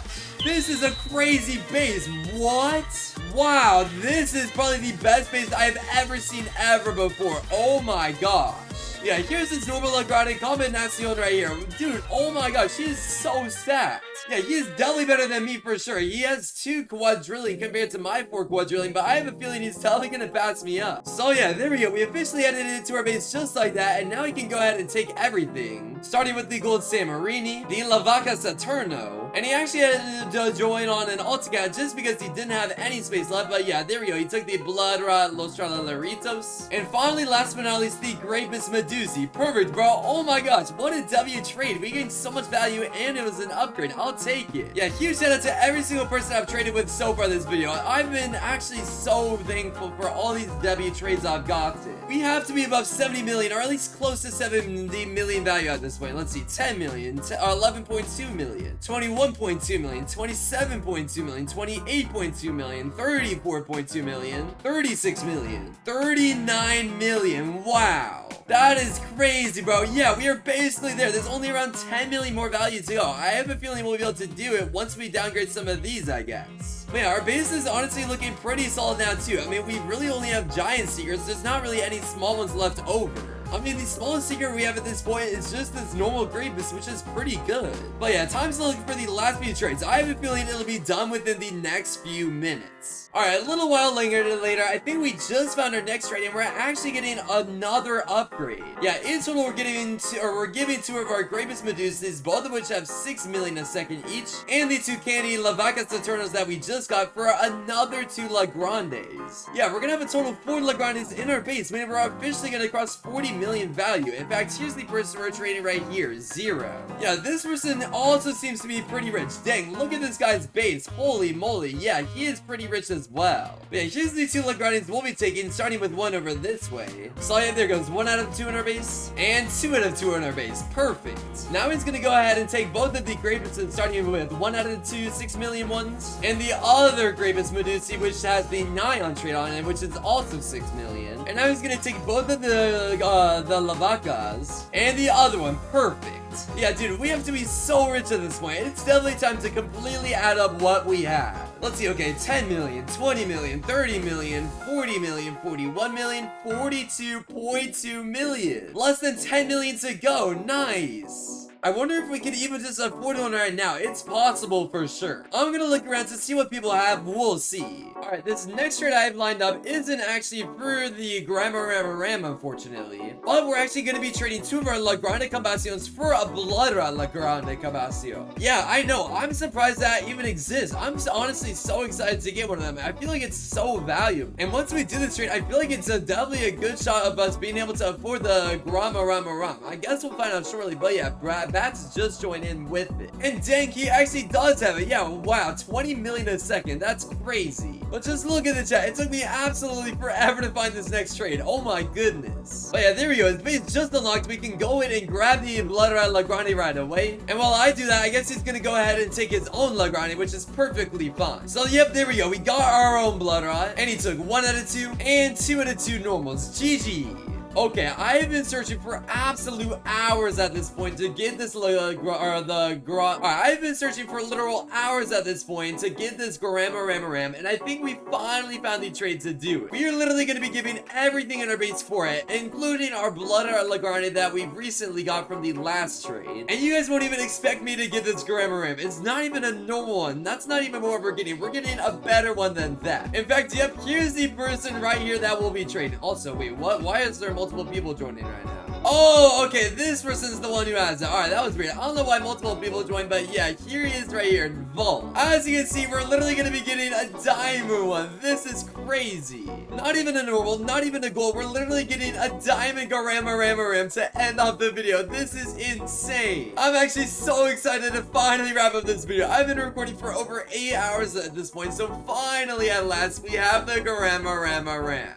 This is a crazy base. What? Wow, this is probably the best base I've ever seen ever before. Oh my gosh. Yeah, here's this normal L Grande combination right here. Dude, oh my gosh, he is so stacked. Yeah, he is definitely better than me for sure. He has 2 quadrillion compared to my 4 quadrillion, but I have a feeling he's definitely gonna pass me up. So yeah, there we go. We officially added it to our base just like that, and now we can go ahead and take everything. Starting with the Gold Samarini, the Lavakas Eterno, and he actually had to join on an Ulticat just because he didn't have any space left, but yeah, there we go. He took the Bloodrot Laritos, and finally, last but not least, the Gravis Medussi. Perfect, bro. Oh my gosh, what a W trade. We gained so much value, and it was an upgrade. I'll take it. Yeah, huge shout out to every single person I've traded with so far this video. I've been actually so thankful for all these W trades I've gotten. We have to be above 70 million, or at least close to 70 million value at this point. Let's see, 10 million, 11.2 million, 21.2 million, 27.2 million, 28.2 million, 34.2 million, 36 million, 39 million. Wow. That is crazy, bro. Yeah, we are basically there. There's only around 10 million more value to go. I have a feeling we'll be able to do it once we downgrade some of these, I guess. But yeah, our base is honestly looking pretty solid now, too. I mean, we really only have giant secrets. There's not really any small ones left over. I mean, the smallest secret we have at this point is just this normal Gravis, which is pretty good. But yeah, time to look for the last few trades. I have a feeling it'll be done within the next few minutes. Alright, a little while later, I think we just found our next trade, and we're actually getting another upgrade. Yeah, in total, we're giving 2 of our Gravis Medusas, both of which have 6 million a second each, and the 2 candy Lavakas Eternals that we just got for another 2 L Grandes. Yeah, we're gonna have a total of 4 L Grandes in our base, meaning we're officially gonna cross 40 million value. In fact, here's the person we're trading right here, 0. Yeah, this person also seems to be pretty rich. Dang, look at this guy's base. Holy moly. Yeah, he is pretty rich as well. But yeah, here's the 2 L Grandes we'll be taking, starting with 1 over this way. So yeah, there goes 1 out of 2 in our base, and 2 out of 2 in our base. Perfect. Now he's gonna go ahead and take both of the Gravis, starting with 1 out of 2 6 million ones, and the other Gravis Medussi, which has the Nyan trait on it, which is also 6 million. And now he's gonna take both of the Lavakas, and the other one. Perfect. Yeah, dude, we have to be so rich at this point. It's definitely time to completely add up what we have. Let's see, okay, 10 million, 20 million, 30 million, 40 million, 41 million, 42.2 million. Less than 10 million to go. Nice. I wonder if we could even just afford one right now. It's possible for sure. I'm gonna look around to see what people have. We'll see. Alright, this next trade I have lined up isn't actually for the Grandma Ram, unfortunately. But we're actually gonna be trading 2 of our L Grande Combations for a Bloodrot L Grande Combacio. Yeah, I know. I'm surprised that even exists. I'm honestly so excited to get one of them. I feel like it's so valuable. And once we do this trade, I feel like it's definitely a good shot of us being able to afford the Grandma Ram. I guess we'll find out shortly. But yeah, Bats just joined in with it. And dang, he actually does have it. Yeah, wow, 20 million a second. That's crazy. But just look at the chat. It took me absolutely forever to find this next trade. Oh my goodness. But yeah, there we go. His base just unlocked. We can go in and grab the Bloodrot L Grande right away. And while I do that, I guess he's gonna go ahead and take his own L Grande, which is perfectly fine. So yep, there we go. We got our own Bloodrot. And he took 1 out of 2 and 2 out of 2 normals. GG. Okay, I have been searching for absolute hours at this point to get this I've been searching for literal hours at this point to get this Grandma Ram, and I think we finally found the trade to do it. We are literally going to be giving everything in our base for it, including our Bloodrot L Grande that we recently got from the last trade. And you guys won't even expect me to get this Grandma Ram. It's not even a normal one. That's not even what we're getting. We're getting a better one than that. In fact, yep, here's the person right here that will be trading. Also, wait, what? Why is there multiple multiple people joining right now. Oh, okay, this person's the one who has it. Alright, that was weird. I don't know why multiple people joined, but yeah, here he is right here in Vault. As you can see, we're literally going to be getting a diamond one. This is crazy. Not even a normal, not even a gold. We're literally getting a diamond Ram to end off the video. This is insane. I'm actually so excited to finally wrap up this video. I've been recording for over 8 hours at this point, so finally, at last, we have the Ram.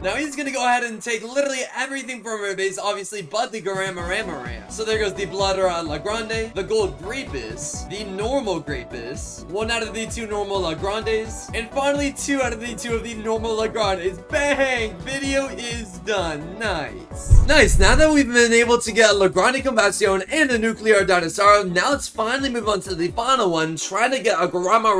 Now he's going to go ahead and take literally everything from our base, obviously, but the Ram. So there goes the Blood L Grande, the Gold Grapus, the Normal Grapus, 1 out of the 2 Normal L Grandes, and finally 2 out of the 2 of the Normal L Grandes. Bang! Video is done. Nice. Nice. Now that we've been able to get La Grande Combacion and the Nuclear Dino, now let's finally move on to the final one, trying to get a Rama.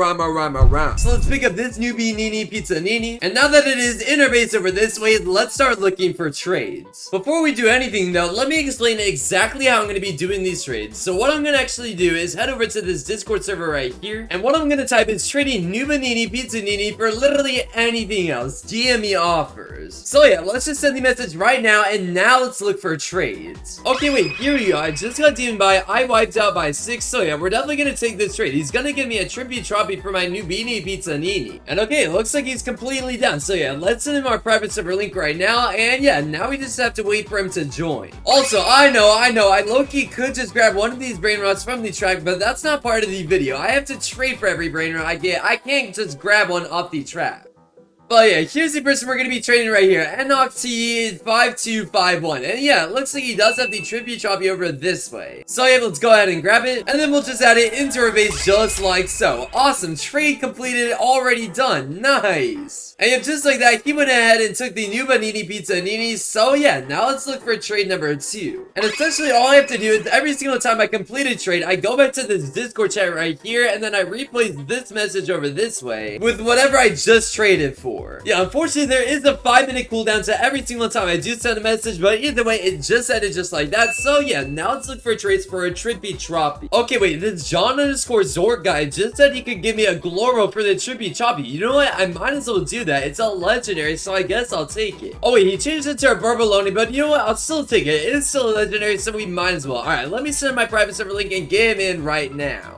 So let's pick up this Noobini Pizzanini, and now that it is in our base over this way, let's start looking for trades. Before we do anything though, let me explain exactly how I'm going to be doing these trades. So what I'm going to actually do is head over to this Discord server right here, and what I'm going to type is trading Noobini Pizzanini for literally anything else. GME offers. So yeah, let's just send the message right now, and now let's look for trades. Okay, wait, here we go. I just got deemed by I wiped out by 6. So yeah, we're definitely going to take this trade. He's going to give me a tribute trophy for my Noobini Pizzanini. And okay, it looks like he's completely down. So yeah, let's send him our private server link right now, and yeah, now we just have to wait for him to join. Also, I know, I low-key could just grab one of these Brainrots from the track, but that's not part of the video. I have to trade for every Brainrot I get. I can't just grab one off the track. But yeah, here's the person we're going to be trading right here. Enoch5251. And yeah, it looks like he does have the tribute choppy over this way. So yeah, let's go ahead and grab it. And then we'll just add it into our base just like so. Awesome. Trade completed. Already done. Nice. And yeah, just like that, he went ahead and took the Noobini Pizzanini. So yeah, now let's look for trade number 2. And essentially all I have to do is every single time I complete a trade, I go back to this Discord chat right here, and then I replace this message over this way with whatever I just traded for. Yeah, unfortunately, there is a 5-minute cooldown to every single time I do send a message, but either way, it just ended just like that. So yeah, now let's look for trades for a tribute trophy. Okay, wait, this John_Zork guy just said he could give me a Gloro for the tribute choppy. You know what? I might as well do that. It's a legendary, so I guess I'll take it. Oh wait, he changed it to a Barbaloni, but you know what? I'll still take it. It is still a legendary, so we might as well. Alright, let me send my private server link and get him in right now.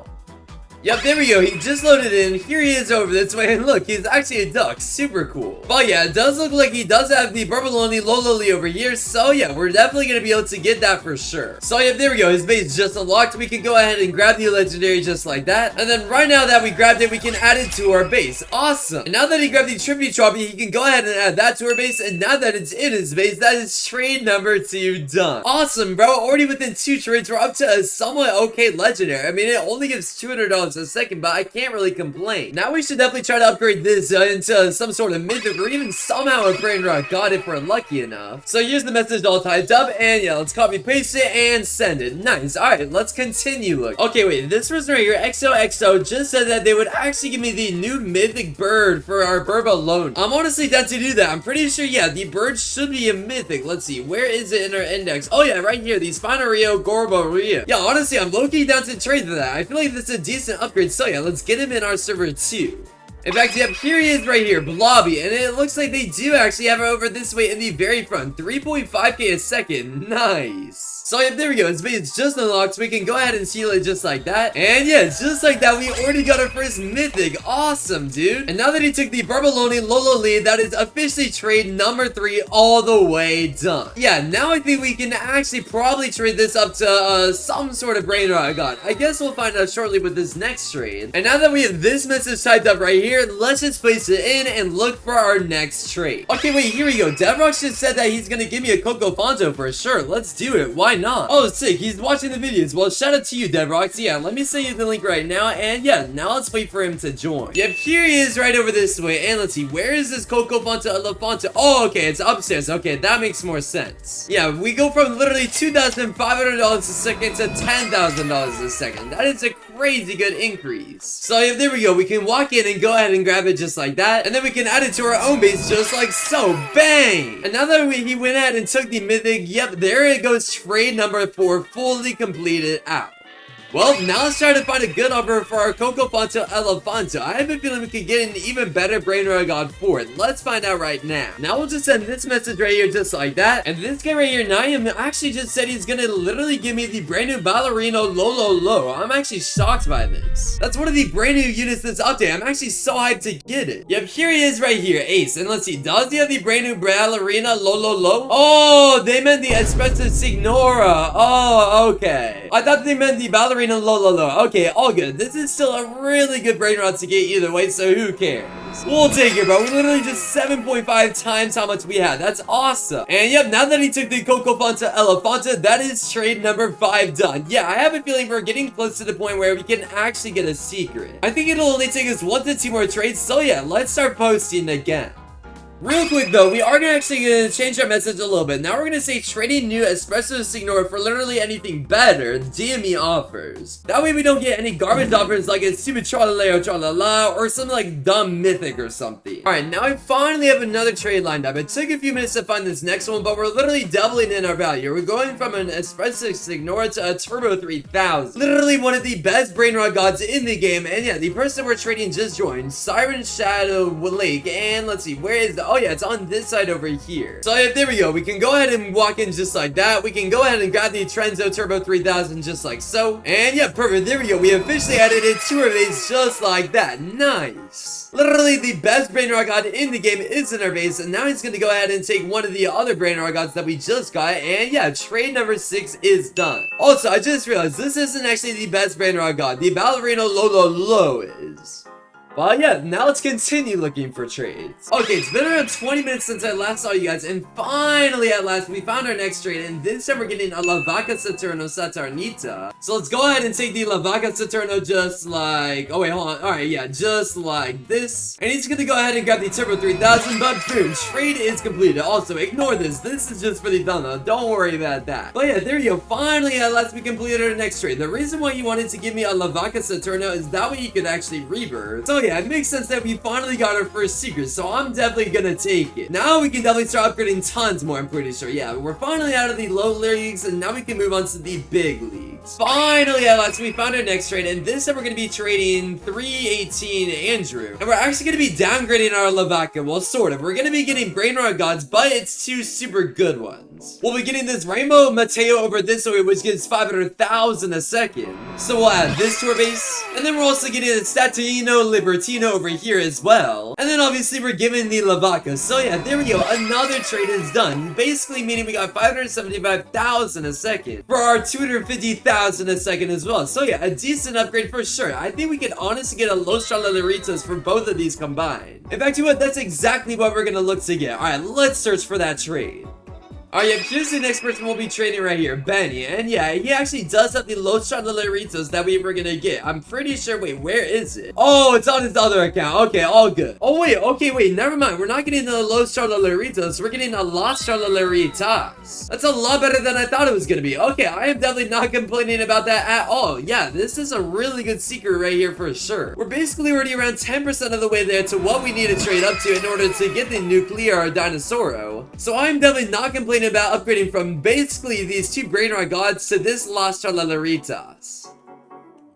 Yep, there we go. He just loaded in. Here he is over this way. And look, he's actually a duck. Super cool. But yeah, it does look like he does have the Barbaloni Lololi over here. So yeah, we're definitely going to be able to get that for sure. So yeah, there we go. His base just unlocked. We can go ahead and grab the legendary just like that. And then right now that we grabbed it, we can add it to our base. Awesome. And now that he grabbed the tribute trophy, he can go ahead and add that to our base. And now that it's in his base, that is trade number 2 done. Awesome, bro. Already within 2 trades, we're up to a somewhat okay legendary. I mean, it only gives $200 a second, but I can't really complain. Now we should definitely try to upgrade this into some sort of mythic or even somehow a Brainrot god if we're lucky enough. So here's the message all typed up, and yeah, let's copy paste it and send it. Nice. Alright, let's continue. Look. Okay, wait, this person right here, XOXO, just said that they would actually give me the new mythic bird for our Barbaloni. I'm honestly down to do that. I'm pretty sure, yeah, the bird should be a mythic. Let's see, where is it in our index? Oh yeah, right here, the Spinario Gorbaria. Yeah, honestly, I'm low-key down to trade for that. I feel like this is a decent upgrade. So yeah, let's get him in our server too. In fact, yep, here he is right here, Blobby, and it looks like they do actually have it over this way in the very front. 3.5k a second. Nice. So yep, there we go. His base just unlocked, so we can go ahead and seal it just like that. And yeah, just like that, we already got our first mythic. Awesome, dude. And now that he took the Barbaloni Lolo lead, that is officially trade number 3 all the way done. Yeah, now I think we can actually probably trade this up to some sort of Brainrot god. I guess we'll find out shortly with this next trade. And now that we have this message typed up right here, let's just place it in and look for our next trade. Okay, wait, here we go. Devrox just said that he's gonna give me a Coco Fonto for sure. Let's do it. Why not? Oh, sick. He's watching the videos. Well, shout out to you, Devrox. Yeah, let me send you the link right now. And yeah, now let's wait for him to join. Yep, here he is right over this way. And let's see, where is this Coco Fonto Fonto? Oh, okay, it's upstairs. Okay, that makes more sense. Yeah, we go from literally $2,500 a second to $10,000 a second. That is a crazy good increase. So yeah, there we go. We can walk in and go ahead and grab it just like that. And then we can add it to our own base just like so. Bang! And now that he went ahead and took the mythic, yep, there it goes. Trade number 4 fully completed out. Well, now let's try to find a good offer for our Coco Fanto Elefanto. I have a feeling we could get an even better Brainrot God for it. Let's find out right now. Now we'll just send this message right here just like that. And this guy right here, Niam, actually just said he's gonna literally give me the brand new Ballerino Lolo. I'm actually shocked by this. That's one of the brand new units this update. I'm actually so hyped to get it. Yep, here he is right here, Ace. And let's see, does he have the brand new Ballerina Lolo? Oh, they meant the Espresso Signora. Oh, okay. I thought they meant the Ballerina Lolo. Okay, all good. This is still a really good Brainrot to get either way, so who cares? We'll take it, bro. We literally just 7.5 times how much we had. That's awesome. And yep, now that he took the Coco Fanta Elefanta, that is trade number 5 done. Yeah, I have a feeling we're getting close to the point where we can actually get a secret. I think it'll only take us 1 to 2 more trades, so yeah, let's start posting again. Real quick though, we are actually gonna change our message a little bit. Now we're gonna say trading new Espresso Signora for literally anything better DME offers. That way we don't get any garbage offers like a stupid Tralaleo Tralala or something like dumb mythic or something. Alright, now I finally have another trade lined up. It took a few minutes to find this next one, but we're literally doubling in our value. We're going from an Espresso Signora to a Turbo 3000. Literally one of the best Brainrot gods in the game. And yeah, the person we're trading just joined, Siren Shadow Lake. And let's see, where is the... Oh yeah, it's on this side over here. So yeah, there we go. We can go ahead and walk in just like that. We can go ahead and grab the Trenzo Turbo 3000 just like so. And yeah, perfect. There we go. We officially added it to our base just like that. Nice. Literally the best Brainrot god in the game is in our base. And now he's going to go ahead and take one of the other Brainrot gods that we just got. And yeah, trade number 6 is done. Also, I just realized this isn't actually the best Brainrot god. The Ballerino Lolo is. Well, yeah, now let's continue looking for trades. Okay, it's been around 20 minutes since I last saw you guys, and finally, at last, we found our next trade, and this time we're getting a Lavaka Saturno Saturnita. So let's go ahead and take the Lavaka Saturno just like... Oh, wait, hold on. Alright, yeah, just like this. And he's gonna go ahead and grab the Turbo 3000, but boom, trade is completed. Also, ignore this. This is just for the thumbnail. Don't worry about that. But yeah, there you go. Finally, at last, we completed our next trade. The reason why he wanted to give me a Lavaka Saturno is that way he could actually rebirth. So yeah, it makes sense that we finally got our first secret, so I'm definitely gonna take it. Now we can definitely start upgrading tons more, I'm pretty sure. Yeah, we're finally out of the low leagues, and now we can move on to the big leagues. Finally, at last, we found our next trade, and this time we're gonna be trading 318 Andrew. And we're actually gonna be downgrading our Lavaka. Well, sort of. We're gonna be getting Brainrot gods, but it's 2 super good ones. We'll be getting this Rainbow Mateo over this way, which gives 500,000 a second. So we'll add this to our base, and then we're also getting a Statuino Libertino over here as well. And then obviously we're giving the Lavaka. So yeah, there we go. Another trade is done. Basically meaning we got 575,000 a second for our 250,000 a second as well. So yeah, a decent upgrade for sure. I think we could honestly get a Los Laritos for both of these combined. In fact, you know what? That's exactly what we're gonna look to get. Alright, let's search for that trade. Alright, yeah, here's the next person we'll be trading right here, Benny. And yeah, he actually does have the Los Laritos that we were gonna get. I'm pretty sure, wait, where is it? Oh, it's on his other account. Okay, all good. Oh, wait, okay, wait, never mind. We're not getting the Los Laritos. We're getting a Las Laritas. That's a lot better than I thought it was gonna be. Okay, I am definitely not complaining about that at all. Yeah, this is a really good secret right here for sure. We're basically already around 10% of the way there to what we need to trade up to in order to get the Nuclear Dino. So I'm definitely not complaining about upgrading from basically these 2 Brainrot gods to this Las Laritas.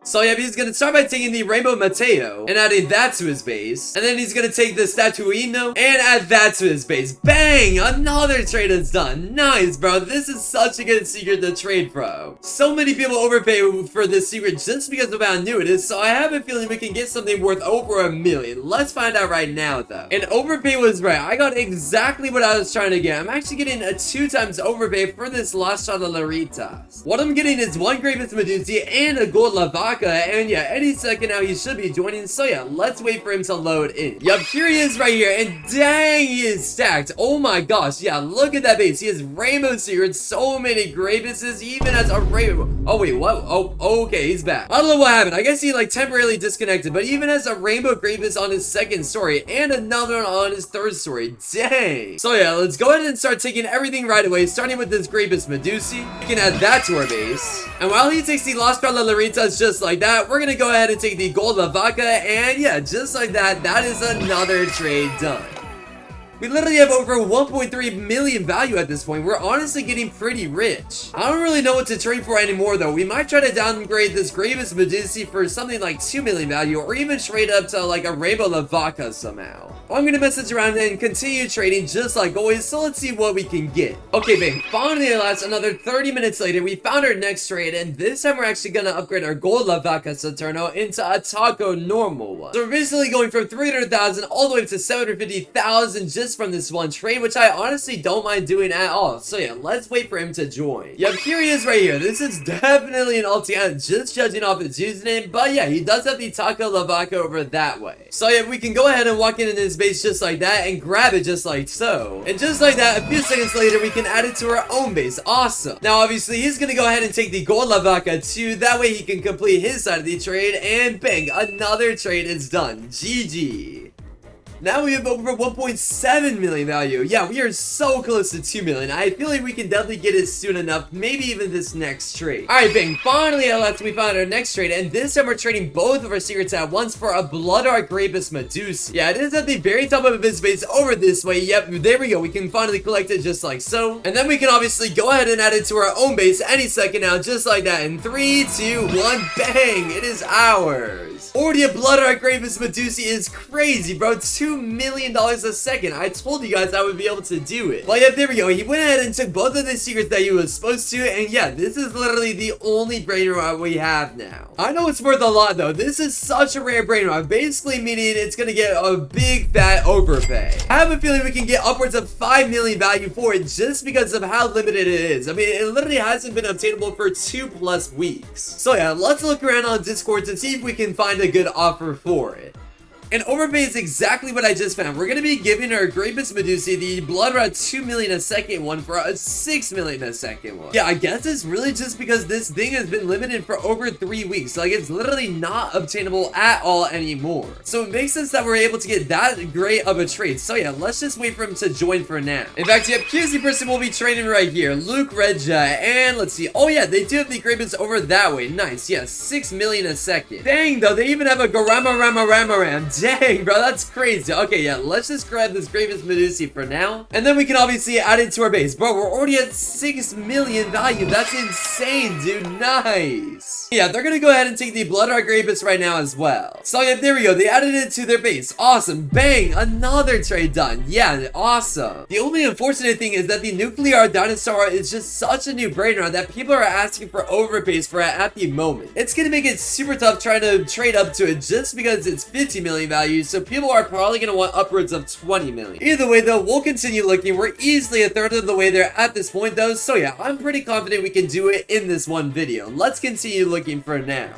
So yeah, he's gonna start by taking the Rainbow Mateo and adding that to his base. And then he's gonna take the Statuino and add that to his base. Bang! Another trade is done. Nice, bro. This is such a good secret to trade from. So many people overpay for this secret just because of how new it is. So I have a feeling we can get something worth over 1 million. Let's find out right now, though. And overpay was right. I got exactly what I was trying to get. I'm actually getting a 2 times overpay for this Las Laritas. What I'm getting is 1 Gravis Medussi and a gold Lavaka. And yeah, any second now he should be joining. So yeah, let's wait for him to load in. Yup, here he is right here. And dang, he is stacked. Oh my gosh. Yeah, look at that base. He has rainbow secrets, so many Gravises. He even has a rainbow. Oh wait, what? Oh, okay, he's back. I don't know what happened. I guess he like temporarily disconnected, but he even has a rainbow Gravis on his 2nd story and another one on his 3rd story. Dang. So yeah, let's go ahead and start taking everything right away, starting with this Gravis Medussi. We can add that to our base. And while he takes the Las Laritas just like that, we're gonna go ahead and take the gold Lavaka, and yeah, just like that, that is another trade done. We literally have over 1.3 million value at this point. We're honestly getting pretty rich. I don't really know what to trade for anymore though. We might try to downgrade this Gravis Medussi for something like 2 million value, or even trade up to like a Rainbow Lavaka somehow. I'm gonna message around and continue trading just like always, so let's see what we can get. Okay, bang. Finally, at last, another 30 minutes later, we found our next trade, and this time we're actually gonna upgrade our gold Lavaka Saturno into a taco normal one. So we're basically going from 300,000 all the way up to 750,000 just from this one trade, which I honestly don't mind doing at all. So yeah, let's wait for him to join. Yep, here he is right here. This is definitely an ulti, just judging off his username, but yeah, he does have the taco Lavaka over that way. So yeah, we can go ahead and walk in his base just like that and grab it just like so. And just like that, a few seconds later, we can add it to our own base. Awesome. Now, obviously, he's gonna go ahead and take the gold Lavaka too. That way he can complete his side of the trade, and bang, another trade is done. GG. Now we have over 1.7 million value. Yeah, we are so close to 2 million. I feel like we can definitely get it soon enough. Maybe even this next trade. Alright, bang. Finally, at last, we found our next trade. And this time, we're trading both of our secrets at once for a Blood Art Gravis Medussi. Yeah, it is at the very top of his base over this way. Yep, there we go. We can finally collect it just like so. And then we can obviously go ahead and add it to our own base any second now, just like that. In 3, 2, 1, bang. It is ours. Already a Blood Art Gravis Medussi is crazy, bro. $2 million a second. I told you guys I would be able to do it. Well, yeah, there we go. He went ahead and took both of the secrets that he was supposed to, and yeah, this is literally the only Brainrot we have now. I know it's worth a lot, though. This is such a rare Brainrot, basically meaning it's gonna get a big fat overpay. I have a feeling we can get upwards of 5 million value for it just because of how limited it is. I mean, it literally hasn't been obtainable for 2+ weeks. So yeah, let's look around on Discord to see if we can find a good offer for it. And overpay is exactly what I just found. We're going to be giving our Gravis Medussi the Bloodrot 2 million a second one for a 6 million a second one. Yeah, I guess it's really just because this thing has been limited for over 3 weeks. Like, it's literally not obtainable at all anymore. So it makes sense that we're able to get that great of a trade. So yeah, let's just wait for him to join for now. In fact, yeah, here's the person we'll be trading right here. Luke Redja. And let's see. Oh yeah, they do have the Gravis over that way. Nice. Yeah, 6 million a second. Dang, though, they even have a Garama Rama Rama Ram. Dang, bro, that's crazy. Okay, yeah, let's just grab this Gravis Medussi for now. And then we can obviously add it to our base. Bro, we're already at 6 million value. That's insane, dude. Nice. Yeah, they're gonna go ahead and take the Blood Art Gravis right now as well. So yeah, there we go. They added it to their base. Awesome. Bang, another trade done. Yeah, awesome. The only unfortunate thing is that the Nuclear Dino is just such a new Brainrot that people are asking for overpays for it at the moment. It's gonna make it super tough trying to trade up to it just because it's 50 million value, so people are probably going to want upwards of 20 million. Either way though, we'll continue looking. We're easily a third of the way there at this point though, so yeah, I'm pretty confident we can do it in this one video. Let's continue looking for now.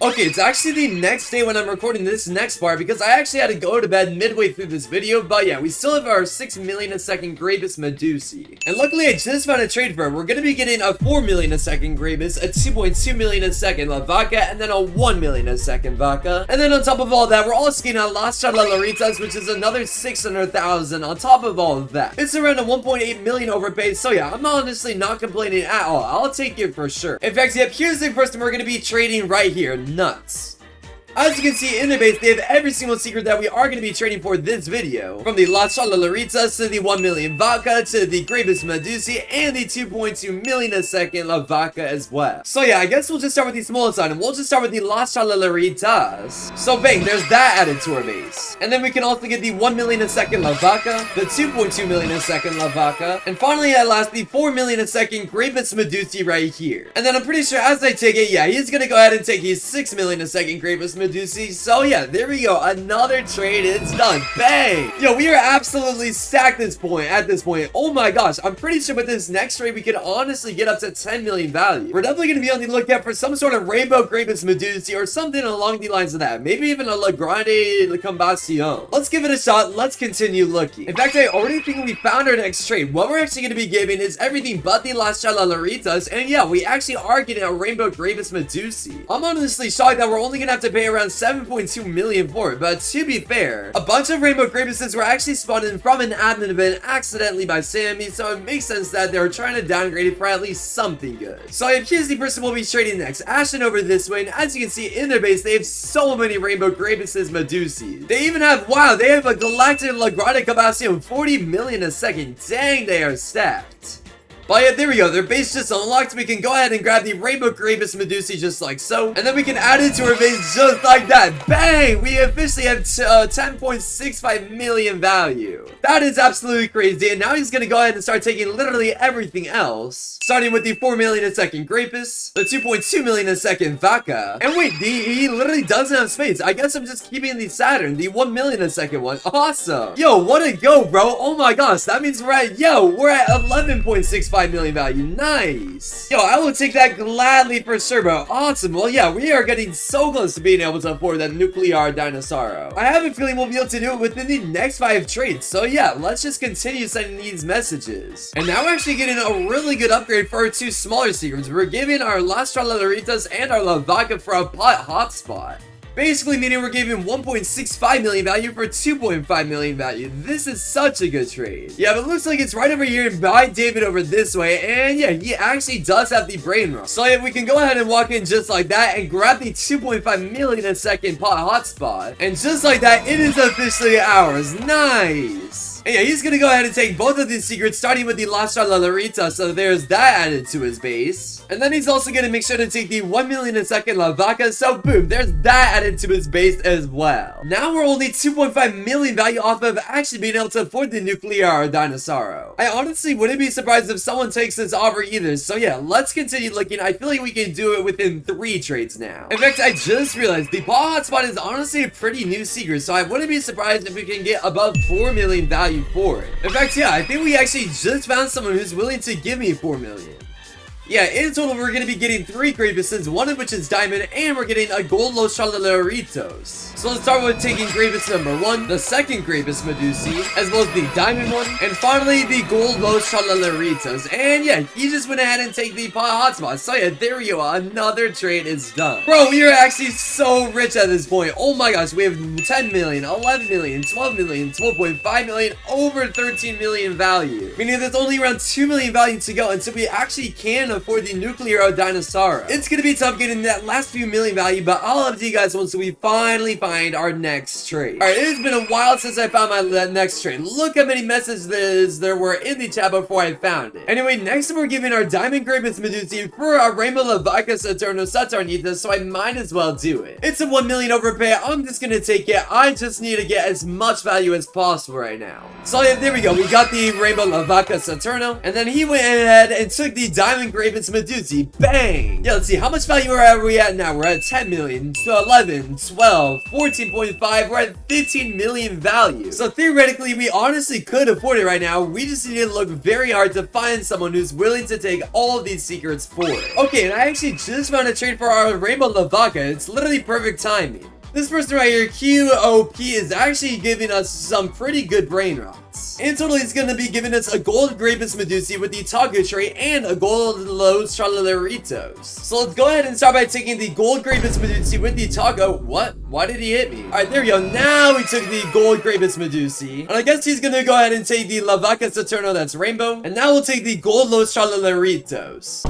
Okay, it's actually the next day when I'm recording this next part because I actually had to go to bed midway through this video, but yeah, we still have our 6 million a second Gravis Medussi. And luckily I just found a trade for it. We're going to be getting a 4 million a second Gravis, a 2.2 million a second Lavaka, and then a 1 million a second Vaka. And then on top of all that, we're also getting a Last Laritos, which is another 600,000 on top of all of that. It's around a 1.8 million overpay, so yeah, I'm honestly not complaining at all. I'll take it for sure. In fact, yep, here's the person we're going to be trading right here. Nuts. As you can see in their base, they have every single secret that we are going to be trading for this video. From the La Laritos to the 1 million Vaka to the Gravis Medussi and the 2.2 million a second Lavaka as well. So yeah, I guess we'll just start with the smallest item. We'll just start with the La Laritos. So bang, there's that added to our base. And then we can also get the 1 million a second Lavaka, the 2.2 million a second Lavaka, and finally at last the 4 million a second Gravis Medussi right here. And then I'm pretty sure as I take it, yeah, he's going to go ahead and take his 6 million a second Gravis Medussi. So yeah, there we go. Another trade is done. Bang! Yo, we are absolutely stacked at this point. Oh my gosh, I'm pretty sure with this next trade we can honestly get up to 10 million value. We're definitely going to be on the lookout for some sort of Rainbow Gravis Medussi or something along the lines of that. Maybe even a L Grande Combustion. Let's give it a shot. Let's continue looking. In fact, I already think we found our next trade. What we're actually going to be giving is everything but the Last Laritos, and yeah, we actually are getting a Rainbow Gravis Medussi. I'm honestly shocked that we're only going to have to pay around 7.2 million for it. But to be fair, a bunch of rainbow grapeses were actually spawned in from an admin event accidentally by Sammy, so it makes sense that they were trying to downgrade it for at least something good. So here's the person we'll be trading next. Ashton over this way, and as you can see in their base, they have so many rainbow grapeses Medussi. They even have, wow, they have a galactic L Grande capacity of 40 million a second. Dang, they are stacked. But yeah, there we go. Their base just unlocked. We can go ahead and grab the Rainbow Grapes Medussi just like so. And then we can add it to our base just like that. Bang! We officially have 10.65 million value. That is absolutely crazy. And now he's going to go ahead and start taking literally everything else. Starting with the 4 million a second Grapes, the 2.2 million a second Lavakas. And wait, he literally doesn't have space. I guess I'm just keeping the Saturn, the 1 million a second one. Awesome. Yo, what a go, bro. Oh my gosh. That means we're at 11.65 million value. Nice. Yo, I will take that gladly for sure, bro. Awesome. Well, yeah, we are getting so close to being able to afford that Nuclear Dino. I have a feeling we'll be able to do it within the next 5 trades. So yeah, let's just continue sending these messages. And now we're actually getting a really good upgrade for our 2 smaller secrets. We're giving our Laritos and our Lavaka for a pot hotspot. Basically meaning we're giving 1.65 million value for 2.5 million value. This is such a good trade. Yeah, but it looks like it's right over here by David over this way. And yeah, he actually does have the Brainrot. So yeah, we can go ahead and walk in just like that and grab the 2.5 million a second pot hotspot. And just like that, it is officially ours. Nice. And yeah, he's gonna go ahead and take both of these secrets, starting with the Laritos, so there's that added to his base. And then he's also gonna make sure to take the 1 million a second Lavaka, so boom, there's that added to his base as well. Now we're only 2.5 million value off of actually being able to afford the Nuclear Dino. I honestly wouldn't be surprised if someone takes this offer either, so yeah, let's continue looking. I feel like we can do it within 3 trades now. In fact, I just realized the paw hotspot is honestly a pretty new secret, so I wouldn't be surprised if we can get above 4 million value for it. In fact, yeah, I think we actually just found someone who's willing to give me 4 million. Yeah, in total, we're going to be getting 3 Grapeses, one of which is Diamond, and we're getting a Gold Los Laritos. So let's start with taking Grapes number 1, the second Grapes Medussi, as well as the Diamond one, and finally the Gold Los Laritos. And yeah, he just went ahead and take the pot hotspot. So yeah, there we go. Another trade is done. Bro, we are actually so rich at this point. Oh my gosh, we have 10 million, 11 million, 12 million, 12.5 million, over 13 million value. Meaning there's only around 2 million value to go until we actually can afford the Nuclear Dino. It's gonna be tough getting that last few million value, but I'll update you guys once we finally find our next trade. Alright, it has been a while since I found my next trade. Look how many messages there were in the chat before I found it. Anyway, next we're giving our Diamond Grapes Medussi for our Rainbow Lavakas Eterno Saturnita, so I might as well do it. It's a 1 million overpay. I'm just gonna take it. I just need to get as much value as possible right now. So yeah, there we go. We got the Rainbow Lavakas Eterno, and then he went ahead and took the Diamond Grapes Medussi. Bang! Yeah, let's see. How much value are we at now? We're at 10 million, 11, 12, 14.5. We're at 15 million value. So theoretically, we honestly could afford it right now. We just need to look very hard to find someone who's willing to take all of these secrets for it. Okay, and I actually just found a trade for our Rainbow Lavaka. It's literally perfect timing. This person right here, QOP, is actually giving us some pretty good Brainrots. In total, he's going to be giving us a Gold Grapes Medussi with the Taco trait and a Gold Los Laritos. So let's go ahead and start by taking the Gold Grapes Medussi with the Taco. What? Why did he hit me? Alright, there we go. Now we took the Gold Grapes Medussi. And I guess he's going to go ahead and take the Lavakas Eterno, that's Rainbow. And now we'll take the Gold Los Laritos.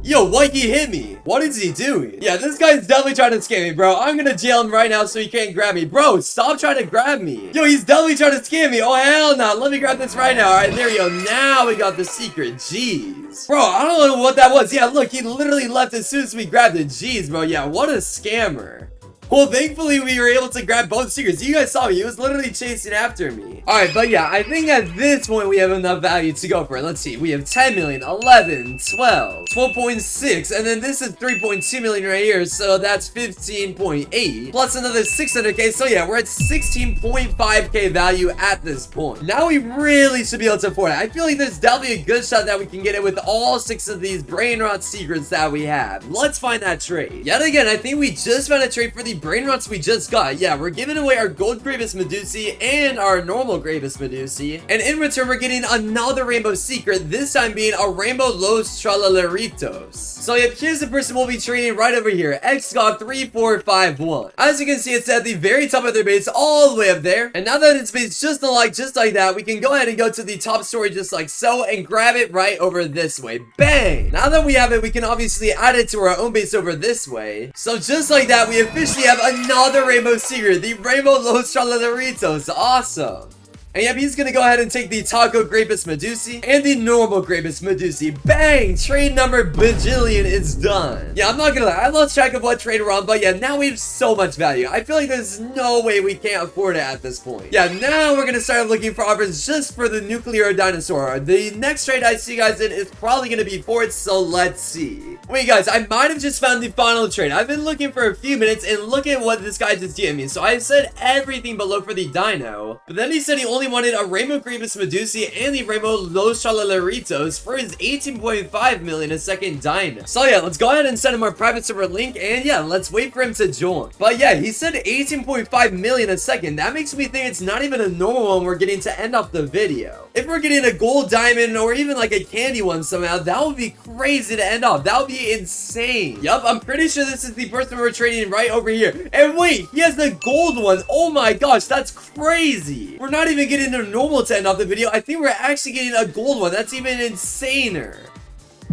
Yo, what? He hit me. What is he doing? Yeah, this guy's definitely trying to scam me, bro. I'm gonna jail him right now so he can't grab me. Bro, stop trying to grab me. Yo, he's definitely trying to scam me. Oh, hell no. Let me grab this right now. All right, there we go. Now we got the secret. Jeez. Bro, I don't know what that was. Yeah, look, he literally left as soon as we grabbed it. Jeez, bro. Yeah, what a scammer. Well, thankfully, we were able to grab both secrets. You guys saw me. He was literally chasing after me. All right, but yeah, I think at this point, we have enough value to go for it. Let's see. We have 10 million, 11, 12, 12.6, and then this is 3.2 million right here, so that's 15.8, plus another 600k, so yeah, we're at 16.5k value at this point. Now we really should be able to afford it. I feel like there's definitely a good shot that we can get it with all 6 of these Brainrot secrets that we have. Let's find that trade. Yet again, I think we just found a trade for the Brainrots we just got. Yeah, we're giving away our gold Gravis Medussi and our normal Gravis Medussi. And in return, we're getting another rainbow secret, this time being a rainbow Los Laritos. So yep, here's the person we'll be trading right over here, XGOG3451. As you can see, it's at the very top of their base, all the way up there. And now that it's based just like that, we can go ahead and go to the top story just like so and grab it right over this way. Bang! Now that we have it, we can obviously add it to our own base over this way. So just like that, we officially have another rainbow secret, the rainbow Los Laritos. Awesome. And yep, he's gonna go ahead and take the Taco Gravis Medussi and the normal Gravis Medussi. Bang! Trade number bajillion is done. Yeah, I'm not gonna lie, I lost track of what trade we're on, but yeah, now we have so much value. I feel like there's no way we can't afford it at this point. Yeah, now we're gonna start looking for offers just for the Nuclear Dinosaur. The next trade I see you guys in is probably gonna be for it, so let's see. Wait guys, I might have just found the final trade. I've been looking for a few minutes and look at what this guy just gave me. So I said everything below for the dino, but then he said he only wanted a rainbow Gravis Medussi and the rainbow Los Laritos for his 18.5 million a second dino. So yeah, let's go ahead and send him our private server link, and yeah, let's wait for him to join. But yeah, he said 18.5 million a second. That makes me think it's not even a normal one we're getting to end off the video. If we're getting a gold diamond or even like a candy one somehow, that would be crazy to end off. That would be insane. Yup, I'm pretty sure this is the person we're trading right over here. And wait, he has the gold one. Oh my gosh, that's crazy. We're not even getting a normal to end off the video. I think we're actually getting a gold one. That's even insaner.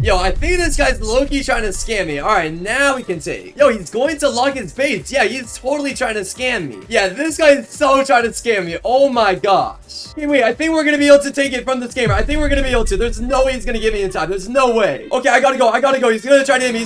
Yo, I think this guy's low-key trying to scam me. Alright, now we can take. Yo, he's going to lock his base. Yeah, he's totally trying to scam me. Yeah, this guy is so trying to scam me. Oh my gosh. Hey, wait, I think we're gonna be able to take it from the scammer. I think we're gonna be able to. There's no way he's gonna give me in time. There's no way. Okay, I gotta go. He's gonna try to hit me.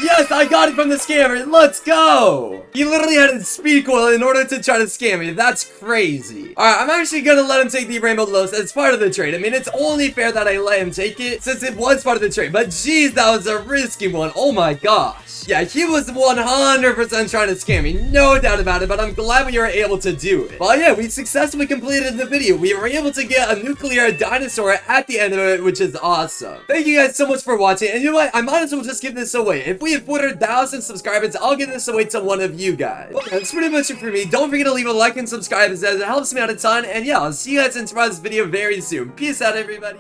Yes, I got it from the scammer. Let's go. He literally had a speed coil in order to try to scam me. That's crazy. Alright, I'm actually gonna let him take the Rainbow Los as part of the trade. I mean, it's only fair that I let him take it since it was part of the trade. But geez, that was a risky one. Oh my gosh. Yeah, he was 100% trying to scam me. No doubt about it, but I'm glad we were able to do it. Well, yeah, we successfully completed the video. We were able to get a Nuclear Dinosaur at the end of it, which is awesome. Thank you guys so much for watching. And you know what? I might as well just give this away. If we have 400,000 subscribers, I'll give this away to one of you guys. Well, that's pretty much it for me. Don't forget to leave a like and subscribe as it helps me out a ton. And yeah, I'll see you guys in tomorrow's video very soon. Peace out, everybody.